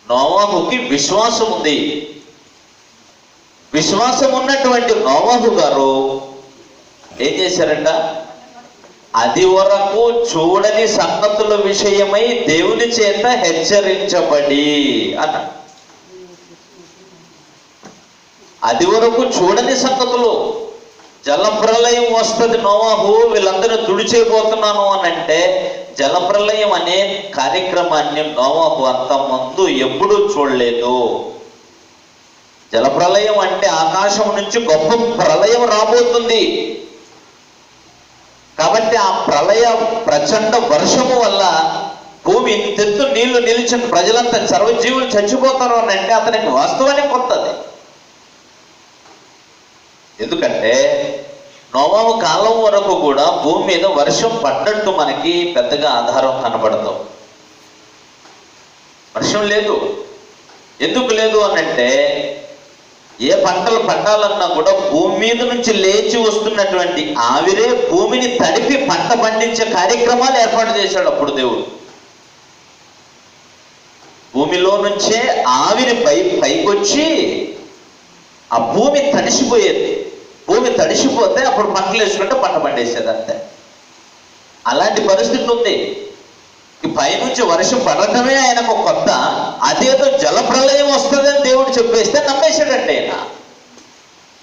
నోవాహుకి విశ్వాసం ఉంది. విశ్వాసం ఉన్నటువంటి నోవాహు గారు ఏం చేశారంట? అది వరకు చూడని సంగతుల విషయమై దేవుని చేత హెచ్చరించబడి అన్న. అది వరకు చూడని సంగతులు. జలప్రలయం వస్తుంది, నోవాహు వీళ్ళందరూ తుడిచేయబోతున్నాను అని అంటే, జలప్రలయం అనే కార్యక్రమాన్ని నోవాహు అంత ముందు ఎప్పుడూ చూడలేదు. జలప్రలయం అంటే ఆకాశం నుంచి గొప్ప ప్రళయం రాబోతుంది. కాబట్టి ఆ ప్రళయ ప్రచండ వర్షము వల్ల భూమి ఇంతెత్తు నీళ్లు నిలిచిన ప్రజలంతా సర్వజీవులు చచ్చిపోతారు అని అంటే అతనికి వాస్తవానికి కొత్తది. ఎందుకంటే నోవాహు కాలం వరకు కూడా భూమి మీద వర్షం పడ్డట్టు మనకి పెద్దగా ఆధారం కనబడతాం. వర్షం లేదు. ఎందుకు లేదు అని అంటే, ఏ పంటలు పండాలన్నా కూడా భూమి మీద నుంచి లేచి వస్తున్నటువంటి ఆవిరే భూమిని తడిపి పంట పండించే కార్యక్రమాలు ఏర్పాటు చేశాడు అప్పుడు దేవుడు. భూమిలో నుంచే ఆవిరి పైకొచ్చి ఆ భూమి తడిసిపోయేది. భూమి తడిసిపోతే అప్పుడు పంటలు వేసుకుంటే పంట పండేసేది అంతే. అలాంటి పరిస్థితి ఉంది. ఈ పైనుంచి వర్షం పడటమే ఆయనకు కొత్త, అదేదో జలప్రలయం వస్తుందని దేవుడు చెప్పేస్తే నమ్మేశాడంటే ఆయన.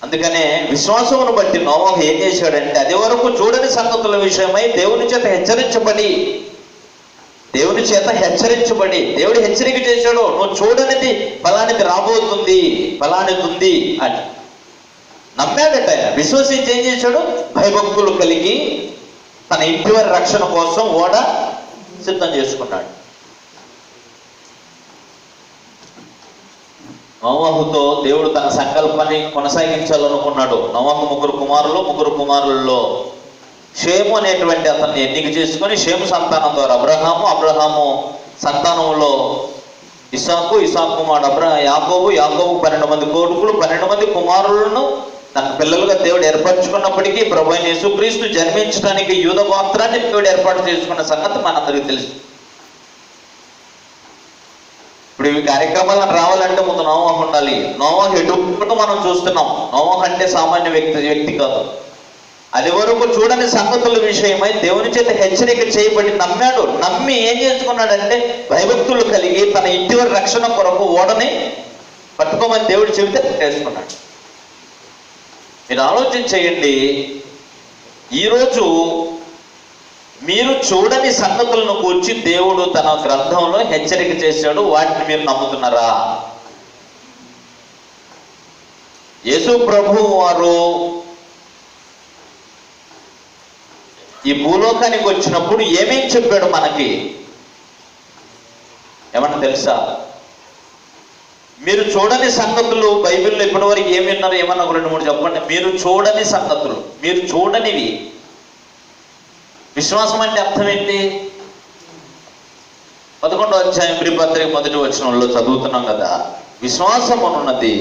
అందుకనే విశ్వాసమును బట్టి నోవహు ఏం చేశాడంటే, అది వరకు చూడని సంగతుల విషయమై దేవుని చేత హెచ్చరించబడి దేవుడు హెచ్చరిక చేశాడు, నువ్వు చూడనిది ఫలానిది రాబోతుంది, ఫలానిది ఉంది అని నమ్మాడట ఆయన. విశ్వసించి ఏం చేశాడు, భయభక్తులు కలిగి తన ఇంటి వారి రక్షణ కోసం ఓడ సిద్ధం చేసుకున్నాడు. నోవహుతో దేవుడు తన సంకల్పాన్ని కొనసాగించాలనుకున్నాడు. నోవహు ముగ్గురు కుమారులలో షేము అనేటువంటి అతన్ని ఎన్నిక చేసుకొని, షేము సంతానం ద్వారా అబ్రహాము సంతానంలో ఇసాకు కుమారుడు యాకోబు 12 మంది కొడుకులు 12 మంది కుమారులను తన పిల్లలుగా దేవుడు ఏర్పరచుకున్నప్పటికీ ప్రభువైన యేసుక్రీస్తు జన్మించడానికి యూద గోత్రాన్ని దేవుడు ఏర్పాటు చేసుకున్న సంగతి మనందరికీ తెలుసు. ఇప్పుడు ఈ కార్యక్రమాలను రావాలంటే ముందు నోవహు ఉండాలి. నోవహు ఎటు మనం చూస్తున్నాం. నోవహు అంటే సామాన్య వ్యక్తి కాదు. అది వరకు చూడని సంగతుల విషయమై దేవుని చేత హెచ్చరిక చేయబడి నమ్మాడు. నమ్మి ఏం చేసుకున్నాడంటే భయభక్తులు కలిగి తన ఇంటి వారి రక్షణ కొరకు ఓడని పట్టుకోమని దేవుడు చెబితే చేసుకున్నాడు. మీరు ఆలోచన చేయండి, ఈరోజు మీరు చూడని సంగతులను కూర్చి దేవుడు తన గ్రంథంలో హెచ్చరిక చేశాడు, వాటిని మీరు నమ్ముతున్నారా? యేసు ప్రభువు వారు ఈ భూలోకానికి వచ్చినప్పుడు ఏమేం చెప్పాడు మనకి ఏమన్నా తెలుసా? మీరు చూడని సంగతులు బైబిల్లో ఇప్పటివరకు ఏమి విన్నారు? ఏమన్నా 2-3 చెప్పండి. మీరు చూడని సంగతులు, మీరు చూడనివి. విశ్వాసం అంటే అర్థం ఏంటి? 11వ అధ్యాయం ప్రియపత్రిక 1వ వచనంలో చదువుతున్నాం కదా, విశ్వాసం అనున్నది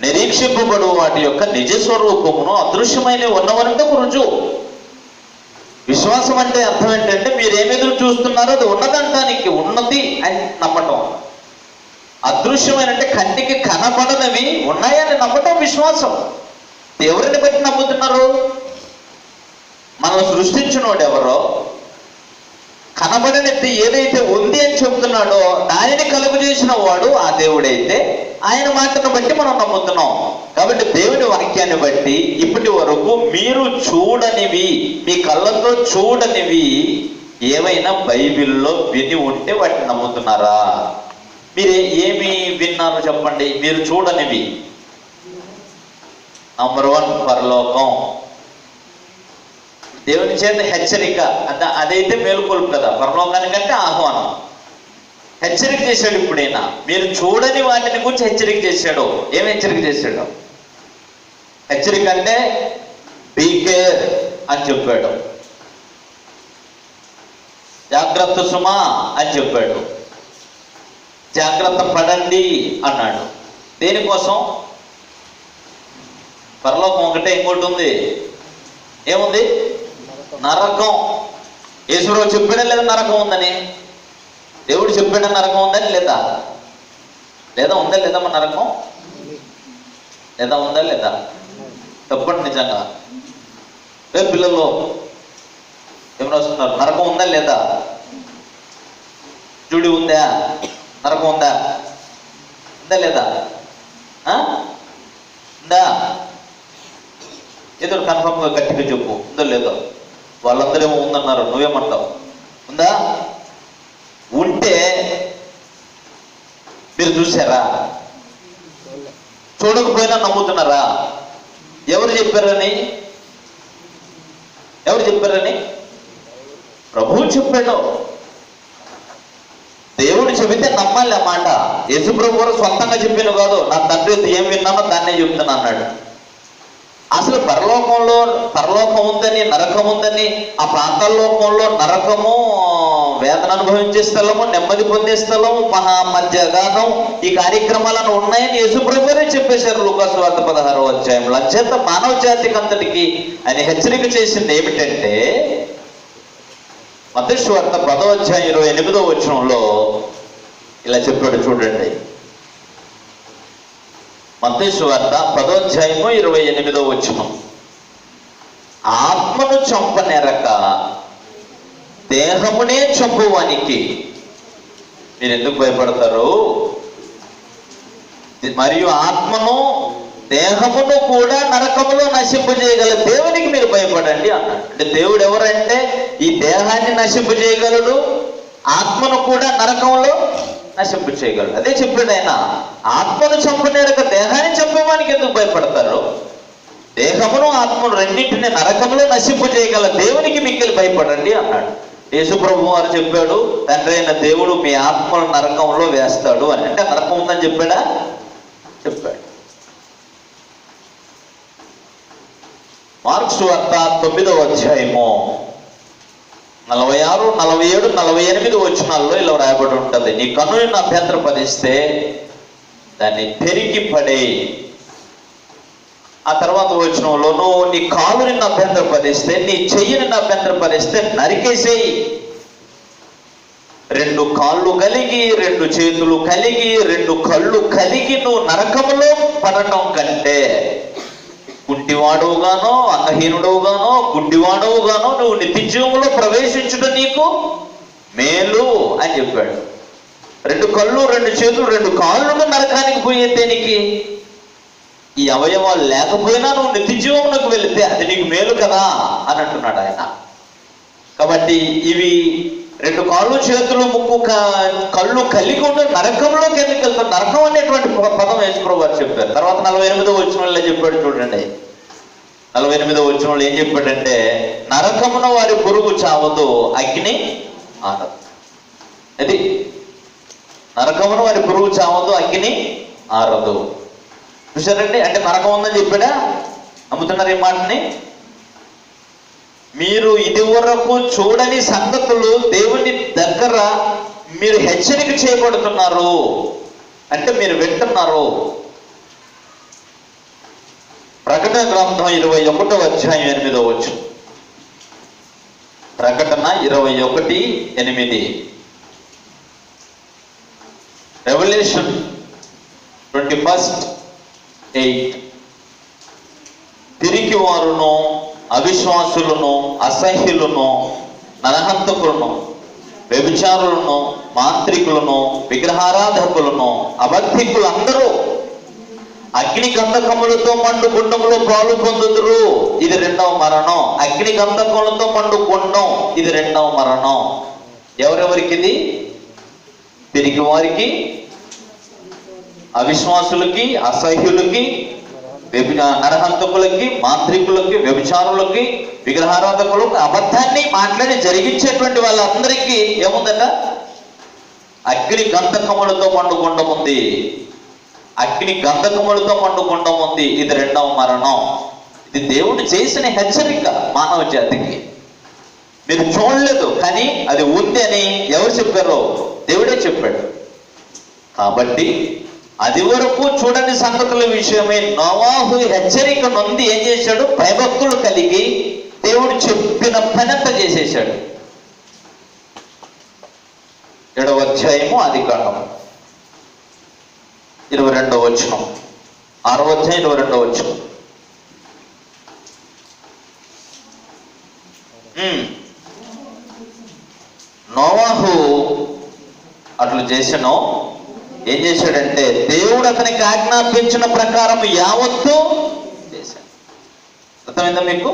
నిరీక్షింపబడు వాటి యొక్క నిజ స్వరూపమును అదృశ్యమైన ఉన్నవరంటకు రుజువు. విశ్వాసం అంటే అర్థం ఏంటంటే మీరు ఏమి ఎదురు చూస్తున్నారో అది ఉన్నదంటానికి, ఉన్నది అని నమ్మటం. అదృశ్యమైన అంటే కంటికి కనబడనవి ఉన్నాయని నమ్మటం విశ్వాసం. ఎవరిని బట్టి నమ్ముతున్నారు? మనం సృష్టించినోడు ఎవరో, కనబడనిది ఏదైతే ఉంది అని చెబుతున్నాడో దానిని కలుగు చేసిన వాడు ఆ దేవుడైతే ఆయన మాటను బట్టి మనం నమ్ముతున్నాం. కాబట్టి దేవుని వాక్యాన్ని బట్టి ఇప్పటి వరకు మీరు చూడనివి, మీ కళ్ళతో చూడనివి ఏవైనా బైబిల్లో విని ఉంటే వాటిని నమ్ముతున్నారా? మీరు ఏమి విన్నారు చెప్పండి? మీరు చూడనివి. నంబర్ 1 పరలోకం. దేవుని చేత హెచ్చరిక, అదైతే మేలుకొల్పు కదా. పరలోకానికంటే ఆహ్వానం. హెచ్చరిక చేశాడు. ఇప్పుడైనా మీరు చూడని వాటిని గురించి హెచ్చరిక చేశాడు. ఏం హెచ్చరిక చేశాడు? హెచ్చరిక అంటే బీ కేర్ అని చెప్పాడు. జాగ్రత్త సుమా అని చెప్పాడు. జాగ్రత్త పడండి అన్నాడు. దేనికోసం? పరలోకం ఒకటే, ఇంకోటి ఉంది. ఏముంది? నరకం. యేసురావు చెప్పాడా లేదా నరకం ఉందని? దేవుడు చెప్పాడా నరకం ఉందని? లేదా ఉందా లేదా? మన నరకం ఉందా లేదా? చెప్పండి నిజంగా. పిల్లలు ఏం రాస్తున్నారు? నరకం ఉందా లేదా? జుడి ఉందా? నరకం ఉందా లేదా? ఉందా? ఏదో కన్ఫర్మ్గా గట్టిగా చెప్పు, ఉందో లేదో. వాళ్ళందరూ ఏమో ఉందన్నారు, నువ్వేమంటావు? ఉందా? ఉంటే మీరు చూసారా? చూడకపోయినా నమ్ముతున్నారా? ఎవరు చెప్పారని? ప్రభువు చెప్పాడు. దేవుడు చెబితే నమ్మాలి ఆ మాట. యేసు ప్రభు వారు సొంతంగా చెప్పిన కాదు, నా తండ్రి ఏం విన్నానో దాన్నే చెప్తున్నా అన్నాడు. అసలు పరలోకం ఉందని, నరకం ఉందని, ఆ ప్రాంతాల్లోకంలో నరకము వేదన అనుభవించే స్థలము, నెమ్మది పొందే స్థలము, మహామధ్యగానం, ఈ కార్యక్రమాలను ఉన్నాయని యేసుప్రభువే చెప్పేశారు లూకాసు వార్త 16వ అధ్యాయంలో. అంచేత మానవ జాతికి అంతటికి ఆయన హెచ్చరిక చేసింది ఏమిటంటే, మత్తయి సువార్త 10వ అధ్యాయం 28వ వచనంలో ఇలా చెప్పాడు చూడండి. మత్తయి సువార్త 10వ అధ్యాయము 28వ వచనం. ఆత్మను చంపనెరక దేహమునే చంపువానికి మీరు ఎందుకు భయపడతారు? మరియు ఆత్మను దేహమును కూడా నరకములో నశింపజేయగల దేవునికి మీరు భయపడండి అన్నాడు. అంటే దేవుడు ఎవరంటే ఈ దేహాన్ని నశింపజేయగలడు, ఆత్మను కూడా నరకంలో నశింపజేయగలడు. అదే చెప్పాడు ఆయన. ఆత్మను చంపనేరక దేహాన్ని చంపేవానికి ఎందుకు భయపడతారు? దేహమును ఆత్మను రెండింటిని నరకంలో నశింపజేయగల దేవునికి మిక్కిలి భయపడండి అన్నాడు. యేసుప్రభు వారు చెప్పాడు, తండ్రి అయిన దేవుడు మీ ఆత్మను నరకంలో వేస్తాడు అని. అంటే నరకం ఉందని చెప్పాడా? చెప్పాడు. మార్కు సువార్త 9వ అధ్యాయము 46, 47, 48 వచనాల్లో ఇలా రాయబడి ఉంటుంది. నీ కన్ను నిన్ను అభ్యంతరపరిస్తే దాన్ని పెరిగి పడే. ఆ తర్వాత వచనంలో నువ్వు నీ కాలు నిన్ను అభ్యంతరపరిస్తే, నీ చెయ్యి నిన్ను అభ్యంతరపరిస్తే నరికేసేయి. 2 కాళ్ళు కలిగి, 2 చేతులు కలిగి, 2 కళ్ళు కలిగి నువ్వు నరకములో పడటం కంటే కుంటివాడవుగానో, అంగహీనుడవుగానో, గుడ్డివాడవుగానో నువ్వు నిత్యజీవంలో ప్రవేశించడం నీకు మేలు అని చెప్పాడు. 2 కళ్ళు, 2 చేతులు, 2 కాళ్ళుగా నరకానికి పోయే దేనికి? ఈ అవయవాలు లేకపోయినా నువ్వు నిత్యజీవంలోకి వెళితే అది నీకు మేలు కదా అని అంటున్నాడు ఆయన. కాబట్టి ఇవి 2 కాళ్ళు, చేతులు, ముక్కు, కళ్ళు కలిగి ఉండే నరకంలోకి ఎందుకు వెళ్తారు? నరకం అనేటువంటి పదం యేసుప్రభువు వారు చెప్పారు. తర్వాత 48వ వచనంలో చెప్పాడు చూడండి. 48వ వచనంలో ఏం చెప్పాడంటే, నరకమున వారి పురుగు చావదు, అగ్ని ఆరదు. అది నరకమున వారి పురుగు చావదు, అగ్ని ఆరదు. చూసారండి? అంటే నరకం ఉందని చెప్పాడా? నమ్ముతున్నారు ఈ మాటని? మీరు ఇదివరకు చూడని సంగతులు దేవుని దగ్గర మీరు హెచ్చరిక చేయబడుతున్నారు అంటే మీరు వింటున్నారు. ప్రకటన గ్రంథం 21వ అధ్యాయం 8వ వచనం. ప్రకటన 21:8. రెవల్యూషన్ 21:8. తిరిగి వారును, అవిశ్వాసులను, అసహ్యులను, నరహంతకులను, వ్యభిచారులను, మాంత్రికులను, విగ్రహారాధకులను, అబద్ధికులందరూ అగ్ని గంధకములతో మండు గుండములో పాలు పొందుదురు. ఇది 2వ మరణం. అగ్ని గంధకములతో మండు గుండం, ఇది 2వ మరణం. ఎవరెవరికి ఇది? తిరిగి వారికి, అవిశ్వాసులకి, అసహ్యులకి, నరహంతకులకి, మాంత్రికులకి, వ్యభిచారులకి, విగ్రహారాధకులకు, అబద్ధాన్ని మాట్లాడి జరిగించేటువంటి వాళ్ళందరికీ ఏముందట? అగ్ని గంధకములతో మండుకొండం ఉంది. అగ్ని గంధకములతో మండుకొండం ఉంది. ఇది 2వ మరణం. ఇది దేవుడు చేసిన హెచ్చరిక మానవ జాతికి. మీరు చూడలేదు కానీ అది ఉంది అని ఎవరు చెప్పారో? దేవుడే చెప్పాడు. కాబట్టి అది వరకు చూడని సంగతుల విషయమే నోవాహు హెచ్చరిక నొంది ఏం చేశాడు? భయభక్తులు కలిగి దేవుడు చెప్పిన పనంతా చేసేశాడు. 7వ అధ్యాయము ఆదికాండం 22వ వచనం. 6వ అధ్యాయం 22వ వచనం. నోవాహు అట్లు చేసాను. ఏం చేశాడంటే దేవుడు అతనికి ఆజ్ఞాపించిన ప్రకారం యావత్తు చేశాడు. అర్థమైందా మీకు?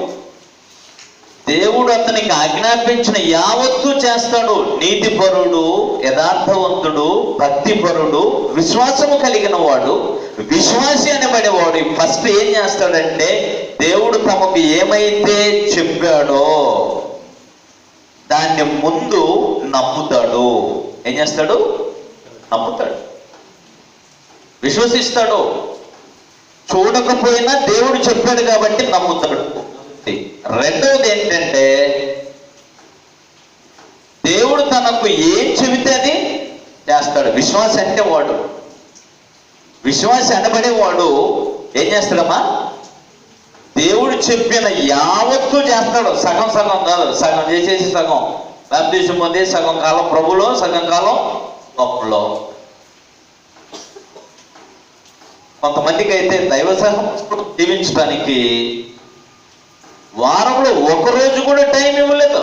దేవుడు అతనికి ఆజ్ఞాపించిన యావత్తు చేస్తాడు. నీతిపరుడు, యథార్థవంతుడు, భక్తిపరుడు, విశ్వాసము కలిగిన వాడు, విశ్వాసి అనబడేవాడు ఫస్ట్ ఏం చేస్తాడంటే దేవుడు తమకు ఏమైతే చెప్పాడో దాన్ని ముందు నమ్ముతాడు. ఏం చేస్తాడు? నమ్ముతాడు, విశ్వసిస్తాడు. చూడకపోయినా దేవుడు చెప్పాడు కాబట్టి నమ్ముతాడు. రెండవది ఏంటంటే దేవుడు తనకు ఏం చెబితే అది చేస్తాడు. విశ్వాసం అంటే వాడు, విశ్వాసం అనబడేవాడు ఏం చేస్తాడమ్మా? దేవుడు చెప్పిన యావత్తు చేస్తాడు. సగం సగం కాదు, సగం చేసేసి సగం బాప్తిసం పొంది సగం కాలం ప్రభులో, సగం కాలం గొప్పలో. కొంతమందికి అయితే దైవ సహవాసం జీవించడానికి వారంలో ఒకరోజు కూడా టైం ఇవ్వలేదు.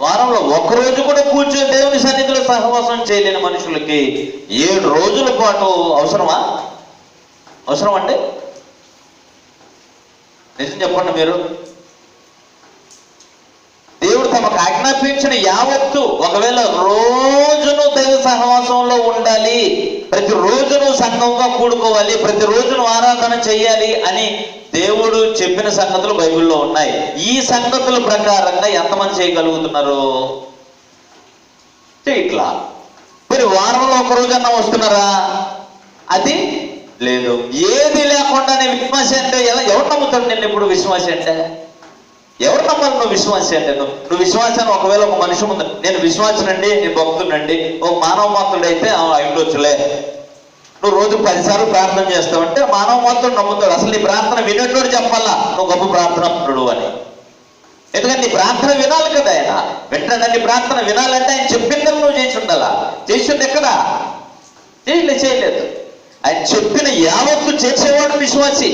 వారంలో ఒక్కరోజు కూడా కూర్చొని దేవుని సన్నిధిలో సహవాసం చేయలేని మనుషులకి 7 రోజుల పాటు అవసరమా? అవసరం అండి? నిజం చెప్పండి మీరు. దేవుడు తమకు ఆజ్ఞాపించిన యావత్తు, ఒకవేళ రోజును దైవ సహవాసంలో ఉండాలి, ప్రతి రోజును సంఘంగా కూడుకోవాలి, ప్రతి రోజును ఆరాధన చేయాలి అని దేవుడు చెప్పిన సంగతులు బైబిల్లో ఉన్నాయి. ఈ సంగతుల ప్రకారంగా ఎంతమంది చేయగలుగుతున్నారు? చేయట్లా. మరి వారంలో ఒక రోజన్నా వస్తున్నారా? అది లేదు. ఏది లేకుండానే విశ్వాసి అంటే ఎవరు నమ్ముతాడు? నేను ఇప్పుడు విశ్వాసి అంటే ఎవరు నమ్మాలి? నువ్వు విశ్వాసి అంటే నువ్వు విశ్వాసాన్ని ఒకవేళ ఒక మనిషి ముందు నేను విశ్వాసనండి, నేను భక్తునండి, ఒక మానవ మాత్రుడు అయితే అయిండొచ్చులే, నువ్వు రోజు 10 సార్లు ప్రార్థన చేస్తావంటే మానవ మాత్రుడు నమ్ముతాడు. అసలు నీ ప్రార్థన వినేటోడు చెప్పాలా నువ్వు గొప్ప ప్రార్థనడు అని. ఎందుకంటే నీ ప్రార్థన వినాలి కదా ఆయన. వెంటనే నీ ప్రార్థన వినాలంటే ఆయన చెప్పిందని నువ్వు చేసి ఉండాలా. చేసింది ఎక్కడా? చేయలేదు. ఆయన చెప్పిన యావత్తు చేసేవాడు విశ్వాసి.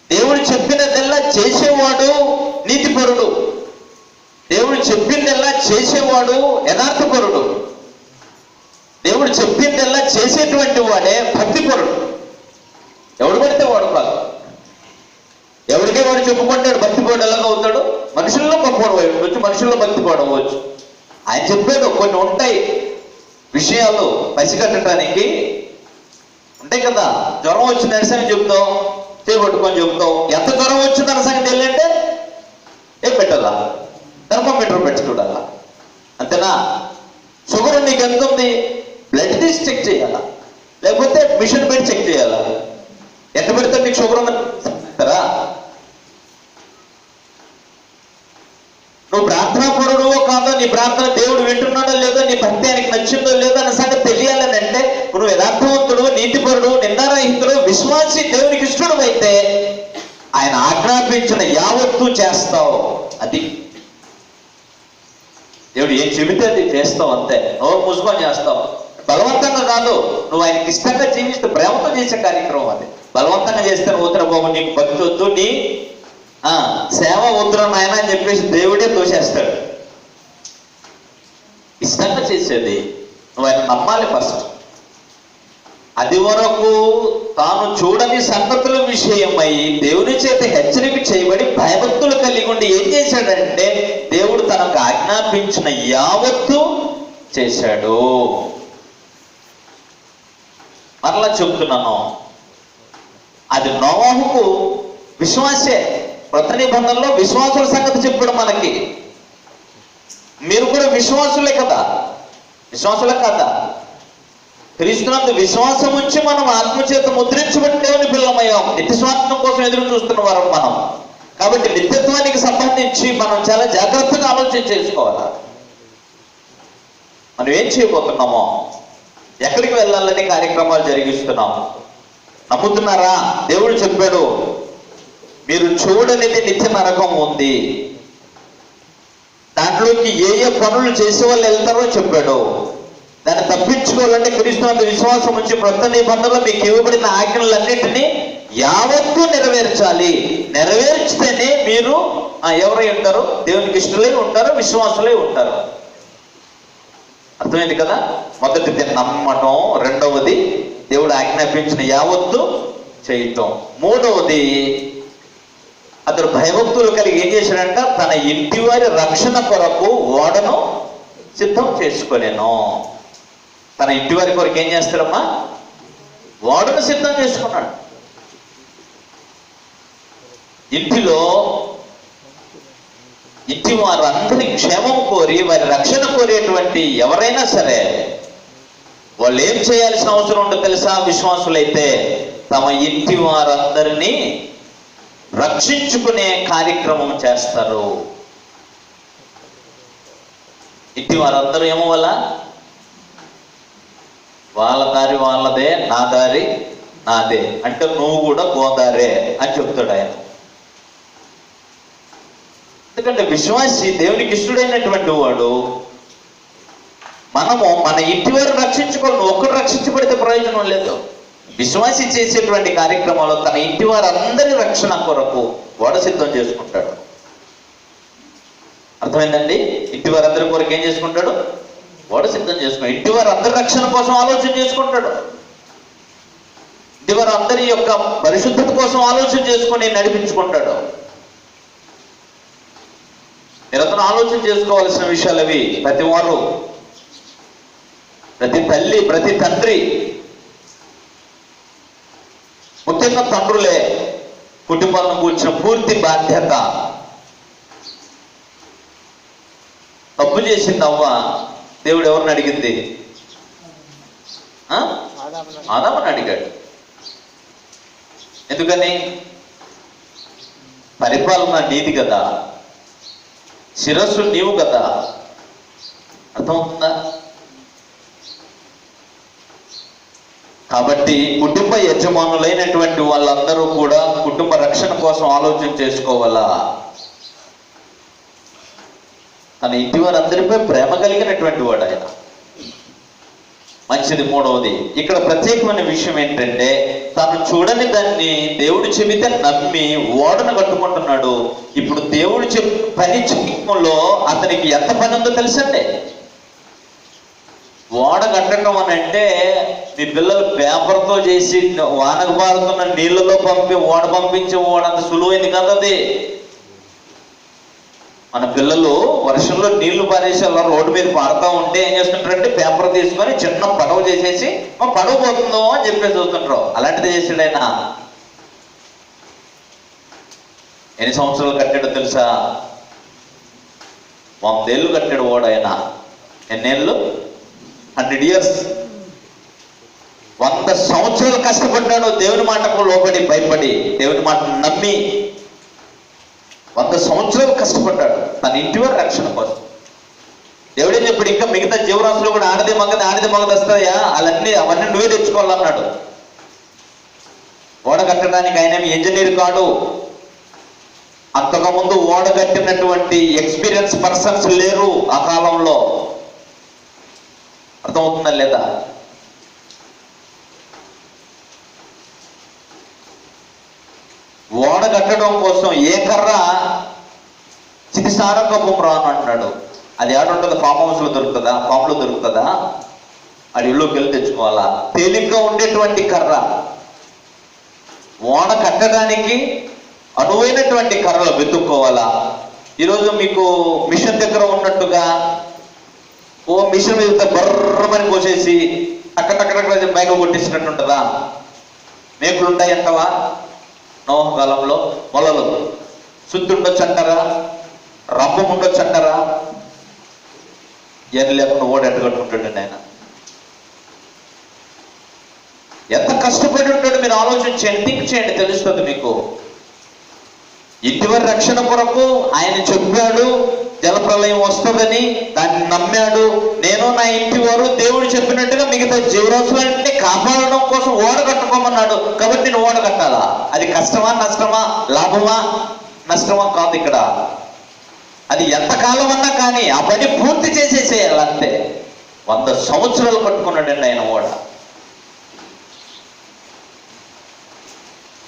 దేవుడు చెప్పినదల్లా చేసేవాడు నీతిపరుడు. దేవుడు చెప్పిందల్లా చేసేవాడు యథార్థపరుడు. దేవుడు చెప్పిందల్లా చేసేటువంటి వాడే భక్తిపరుడు. ఎవడు పడితే వాడు కాదు. ఎవరికే వాడు చెప్పుకుంటాడు భక్తిపరుడు ఎలాగ అవుతాడు? మనుషుల్లో గొప్పవాడు అవ్వచ్చు, మనుషుల్లో భక్తిపరుడు అవ్వచ్చు. ఆయన చెప్పాడు కొన్ని ఉంటాయి విషయాలు పసిగట్టడానికి. ఉంటాయి కదా, జ్వరం వచ్చిన నడిసని చెప్తావు, చేపట్టుకొని చెప్తావు. ఎంత జ్వరం వచ్చిందన్న సంగతి వెళ్ళంటే ఏం పెట్టాలా? థర్మోమీటర్ పెట్టి చూడాలా, అంతేనా? షుగర్ నీకు ఎంత ఉంది? బ్లడ్ తీసి చెక్ చేయాలా, లేకపోతే మిషన్ పెట్టి చెక్ చేయాలా? ఎంత పెడితే నీకు షుగర్ ఉందా? నువ్వు ప్రార్థనా పరుడో కాదో, నీ ప్రార్థన దేవుడు వింటున్నాడో లేదో, నీ భక్తి ఆయనకి నచ్చిందో లేదో అన్న సంగతి తెలియాలని అంటే నువ్వు యథార్థవంతుడు, నీతిపరుడు, నిందారహితుడు, విశ్వాసి, దేవునికి ఇష్టడు అయితే ఆయన ఆజ్ఞాపించిన యావత్తు చేస్తావు. అది దేవుడు ఏం చెబితే అది చేస్తావు, అంతే. నోరు మూసుకొని చేస్తావు. బలవంతంగా కాదు, నువ్వు ఆయనకి ఇష్టంగా జీవిస్తూ ప్రేమతో చేసే కార్యక్రమం అది. బలవంతంగా చేస్తే వద్దురా బాబు, నీకు భక్తి వద్దు, నీ సేవ వద్దురా నాయన అని చెప్పేసి దేవుడే తోసేస్తాడు. ఇష్టంగా చేసేది నువ్వు ఆయన నమ్మాలి ఫస్ట్. అది వరకు తాను చూడని సంగతుల విషయమై దేవుని చేత హెచ్చరిక చేయబడి భయభక్తులు కలిగి ఉండి ఏం చేశాడంటే దేవుడు తనకు ఆజ్ఞాపించిన యావత్తు చేశాడు. మరలా చెప్తున్నాను, అది నోవహుకు విశ్వాసే. కొత్త నిబంధనలో విశ్వాసుల సంగతి చెప్పాడు మనకి. మీరు కూడా విశ్వాసులే కదా, విశ్వాసులే కదా? క్రీస్తునందు విశ్వాసం ఉంచి మనం ఆత్మచేత ముద్రించబడి దేవుని పిల్లమయ్యాం. నిత్య స్వార్థం కోసం ఎదురు చూస్తున్న వారు మనం. కాబట్టి నిత్యత్వానికి సంబంధించి మనం చాలా జాగ్రత్తగా ఆలోచన చేసుకోవాలి. మనం ఏం చేయబోతున్నామో, ఎక్కడికి వెళ్ళాలని కార్యక్రమాలు జరిగిస్తున్నాం. నమ్ముతున్నారా? దేవుడు చెప్పాడు, మీరు చూడనిది నిత్య నరకం ఉంది, దాంట్లోకి ఏ ఏ పనులు చేసే వాళ్ళు వెళ్తారో చెప్పాడు. దాన్ని తప్పించుకోవాలంటే క్రీస్తునందు విశ్వాసం ఉంచి కొత్త నిబంధనలో మీకు ఇవ్వబడిన ఆజ్ఞలన్నింటినీ యావత్తు నెరవేర్చాలి. నెరవేర్చితేనే మీరు ఎవరై ఉంటారు? దేవునికి ఇష్టలై ఉంటారు, విశ్వాసులై ఉంటారు. అర్థమైంది కదా? మొదటిది నమ్మటం, రెండవది దేవుడు ఆజ్ఞాపించిన యావత్తు చేయటం, మూడవది అతడు భయభక్తులు కలిగి ఏం చేశాడంట? తన ఇంటి వారి రక్షణ కొరకు ఓడను సిద్ధం చేసుకోలేను. తన ఇంటి వారి కొరకు ఏం చేస్తాడమ్మా? ఓడను సిద్ధం చేసుకున్నాడు. ఇంటిలో ఇంటి వారందరి క్షేమం కోరి వారి రక్షణ కోరేటువంటి ఎవరైనా సరే వాళ్ళు ఏం చేయాల్సిన అవసరం ఉందో తెలుసా? విశ్వాసులైతే తమ ఇంటి వారందరినీ రక్షించుకునే కార్యక్రమం చేస్తారు. ఇంటి వారందరూ ఏమో వాళ్ళ దారి వాళ్ళదే, నా దారి నాదే, అంటే నువ్వు కూడా గోదారే అని చెప్తాడు ఆయన. ఎందుకంటే విశ్వాసి దేవునికి ఇష్టడైనటువంటి వాడు. మనము మన ఇంటి వారు రక్షించుకోవాలి. ఒక్కడు రక్షించబడితే ప్రయోజనం లేదు. విశ్వాసి చేసేటువంటి కార్యక్రమాలు తన ఇంటి వారందరి రక్షణ కొరకు ఓడ సిద్ధం చేసుకుంటాడు. అర్థమైందండి? ఇంటి వారందరి కొరకు ఏం చేసుకుంటాడు? ఓడ సిద్ధం చేసుకుంటాడు. ఇంటి వారందరి రక్షణ కోసం ఆలోచన చేసుకుంటాడు. ఇంటి వారందరి యొక్క పరిశుద్ధత కోసం ఆలోచన చేసుకొని నడిపించుకుంటాడు. నిరంతరం ఆలోచన చేసుకోవాల్సిన విషయాలు అవి. ప్రతి వారు, ప్రతి తల్లి, ప్రతి తండ్రి, ముఖ్యంగా తండ్రులే కుటుంబాలను కూర్చిన పూర్తి బాధ్యత. తప్పు చేసింది అవ్వ, దేవుడు ఎవరిని అడిగింది? ఆదాముని అడిగాడు. ఎందుకని? పరిపాలన నీది కదా, శిరస్సు నీవు కదా. అర్థమవుతుందా? కాబట్టి కుటుంబ యజమానులైనటువంటి వాళ్ళందరూ కూడా కుటుంబ రక్షణ కోసం ఆలోచన చేసుకోవాలా. తన ఇంటి వారందరిపై ప్రేమ కలిగినటువంటి వాడు ఆయన. మంచిది. మూడవది, ఇక్కడ ప్రత్యేకమైన విషయం ఏంటంటే, తను చూడని దాన్ని దేవుడు చెబితే నమ్మి ఓడను కట్టుకుంటున్నాడు. ఇప్పుడు దేవుడు పని చేయడంలో అతనికి ఎంత పని ఉందో తెలుసండి. ఓడ కట్టడం అని అంటే, మీ పిల్లలు పేపర్తో చేసి వానకు పారుతున్న నీళ్ళలో ఓడ పంపించే ఓడ అంత సులువైంది కదా అది. మన పిల్లలు వర్షంలో నీళ్లు పారేసి అలా రోడ్డు మీద పారుతూ ఉంటే ఏం చేస్తుంటారంటే, పేపర్ తీసుకొని చిన్న పడవ చేసేసి పడవ పోతుందో అని చెప్పేసి చూస్తుంటారు. అలాంటిది చేసాడు ఆయన. ఎన్ని సంవత్సరాలు కట్టాడో తెలుసా? 100 ఏళ్ళు కట్టాడు ఓడ ఆయన. ఎన్నేళ్ళు? 100 years. 100 సంవత్సరాలు కష్టపడ్డాడు దేవుని మాటకు లోబడి, భయపడి, దేవుని మాటను నమ్మి 100 సంవత్సరాలు కష్టపడ్డాడు తన ఇంటి వారి రక్షణ కోసం. దేవుడే చెప్పాడు, ఇంకా మిగతా జీవరాశులు కూడా ఆడది మగది వస్తాయా, అవన్నీ నువ్వే తెచ్చుకోవాలన్నాడు. ఓడ కట్టడానికి ఆయన ఇంజనీర్ కాడు. అంతకుముందు ఓడ కట్టినటువంటి ఎక్స్పీరియన్స్ పర్సన్స్ లేరు ఆ కాలంలో. అర్థమవుతుందా లేదా? ఓడ కట్టడం కోసం ఏ కర్ర చితిసారకపు రాను అంటున్నాడు. అది ఏడుంటుంది? ఫామ్ హౌస్లో దొరుకుతుందా? ఫామ్లో దొరుకుతుందా? అడవిలోకి వెళ్ళి తెచ్చుకోవాలా? తేలిగ్గా ఉండేటువంటి కర్ర. ఓడ కట్టడానికి అనువైనటువంటి కర్రలు వెతుక్కోవాలా. ఈరోజు మీకు మిషన్ దగ్గర ఉన్నట్టుగా మిషన్ మీద బర్రమని పోసేసి టక్క మేకలు కొట్టించినట్టు ఉంటుందా? మేకులు ఉంటాయి అంటవా? నోహ కాలంలో మొలలు శుద్ధి ఉండొచ్చు అంటారా? రంభం ఉండొచ్చు అంటారా? ఎన్ని లేకుండా ఓడెట్టు కట్టుకుంటాడండి ఆయన. ఎంత కష్టపడి ఉంటాడు మీరు ఆలోచించండి, థింక్ చేయండి, తెలుస్తుంది మీకు. ఇంటివారి రక్షణ కొరకు ఆయన చెప్పాడు, జలప్రలయం వస్తుందని, దాన్ని నమ్మాడు. నేను నా ఇంటి వారు దేవుడు చెప్పినట్టుగా మిగతా జీవరాశులన్నింటినీ కాపాడడం కోసం ఓడ కట్టుకోమన్నాడు. కాబట్టి నేను ఓడ కట్టాలా? అది కష్టమా, నష్టమా, లాభమా, నష్టమా కాదు ఇక్కడ. అది ఎంతకాలం అన్నా కానీ ఆ పని పూర్తి చేసేసేయాలి అంతే. 100 సంవత్సరాలు కట్టుకున్నాడండి ఆయన ఓడ.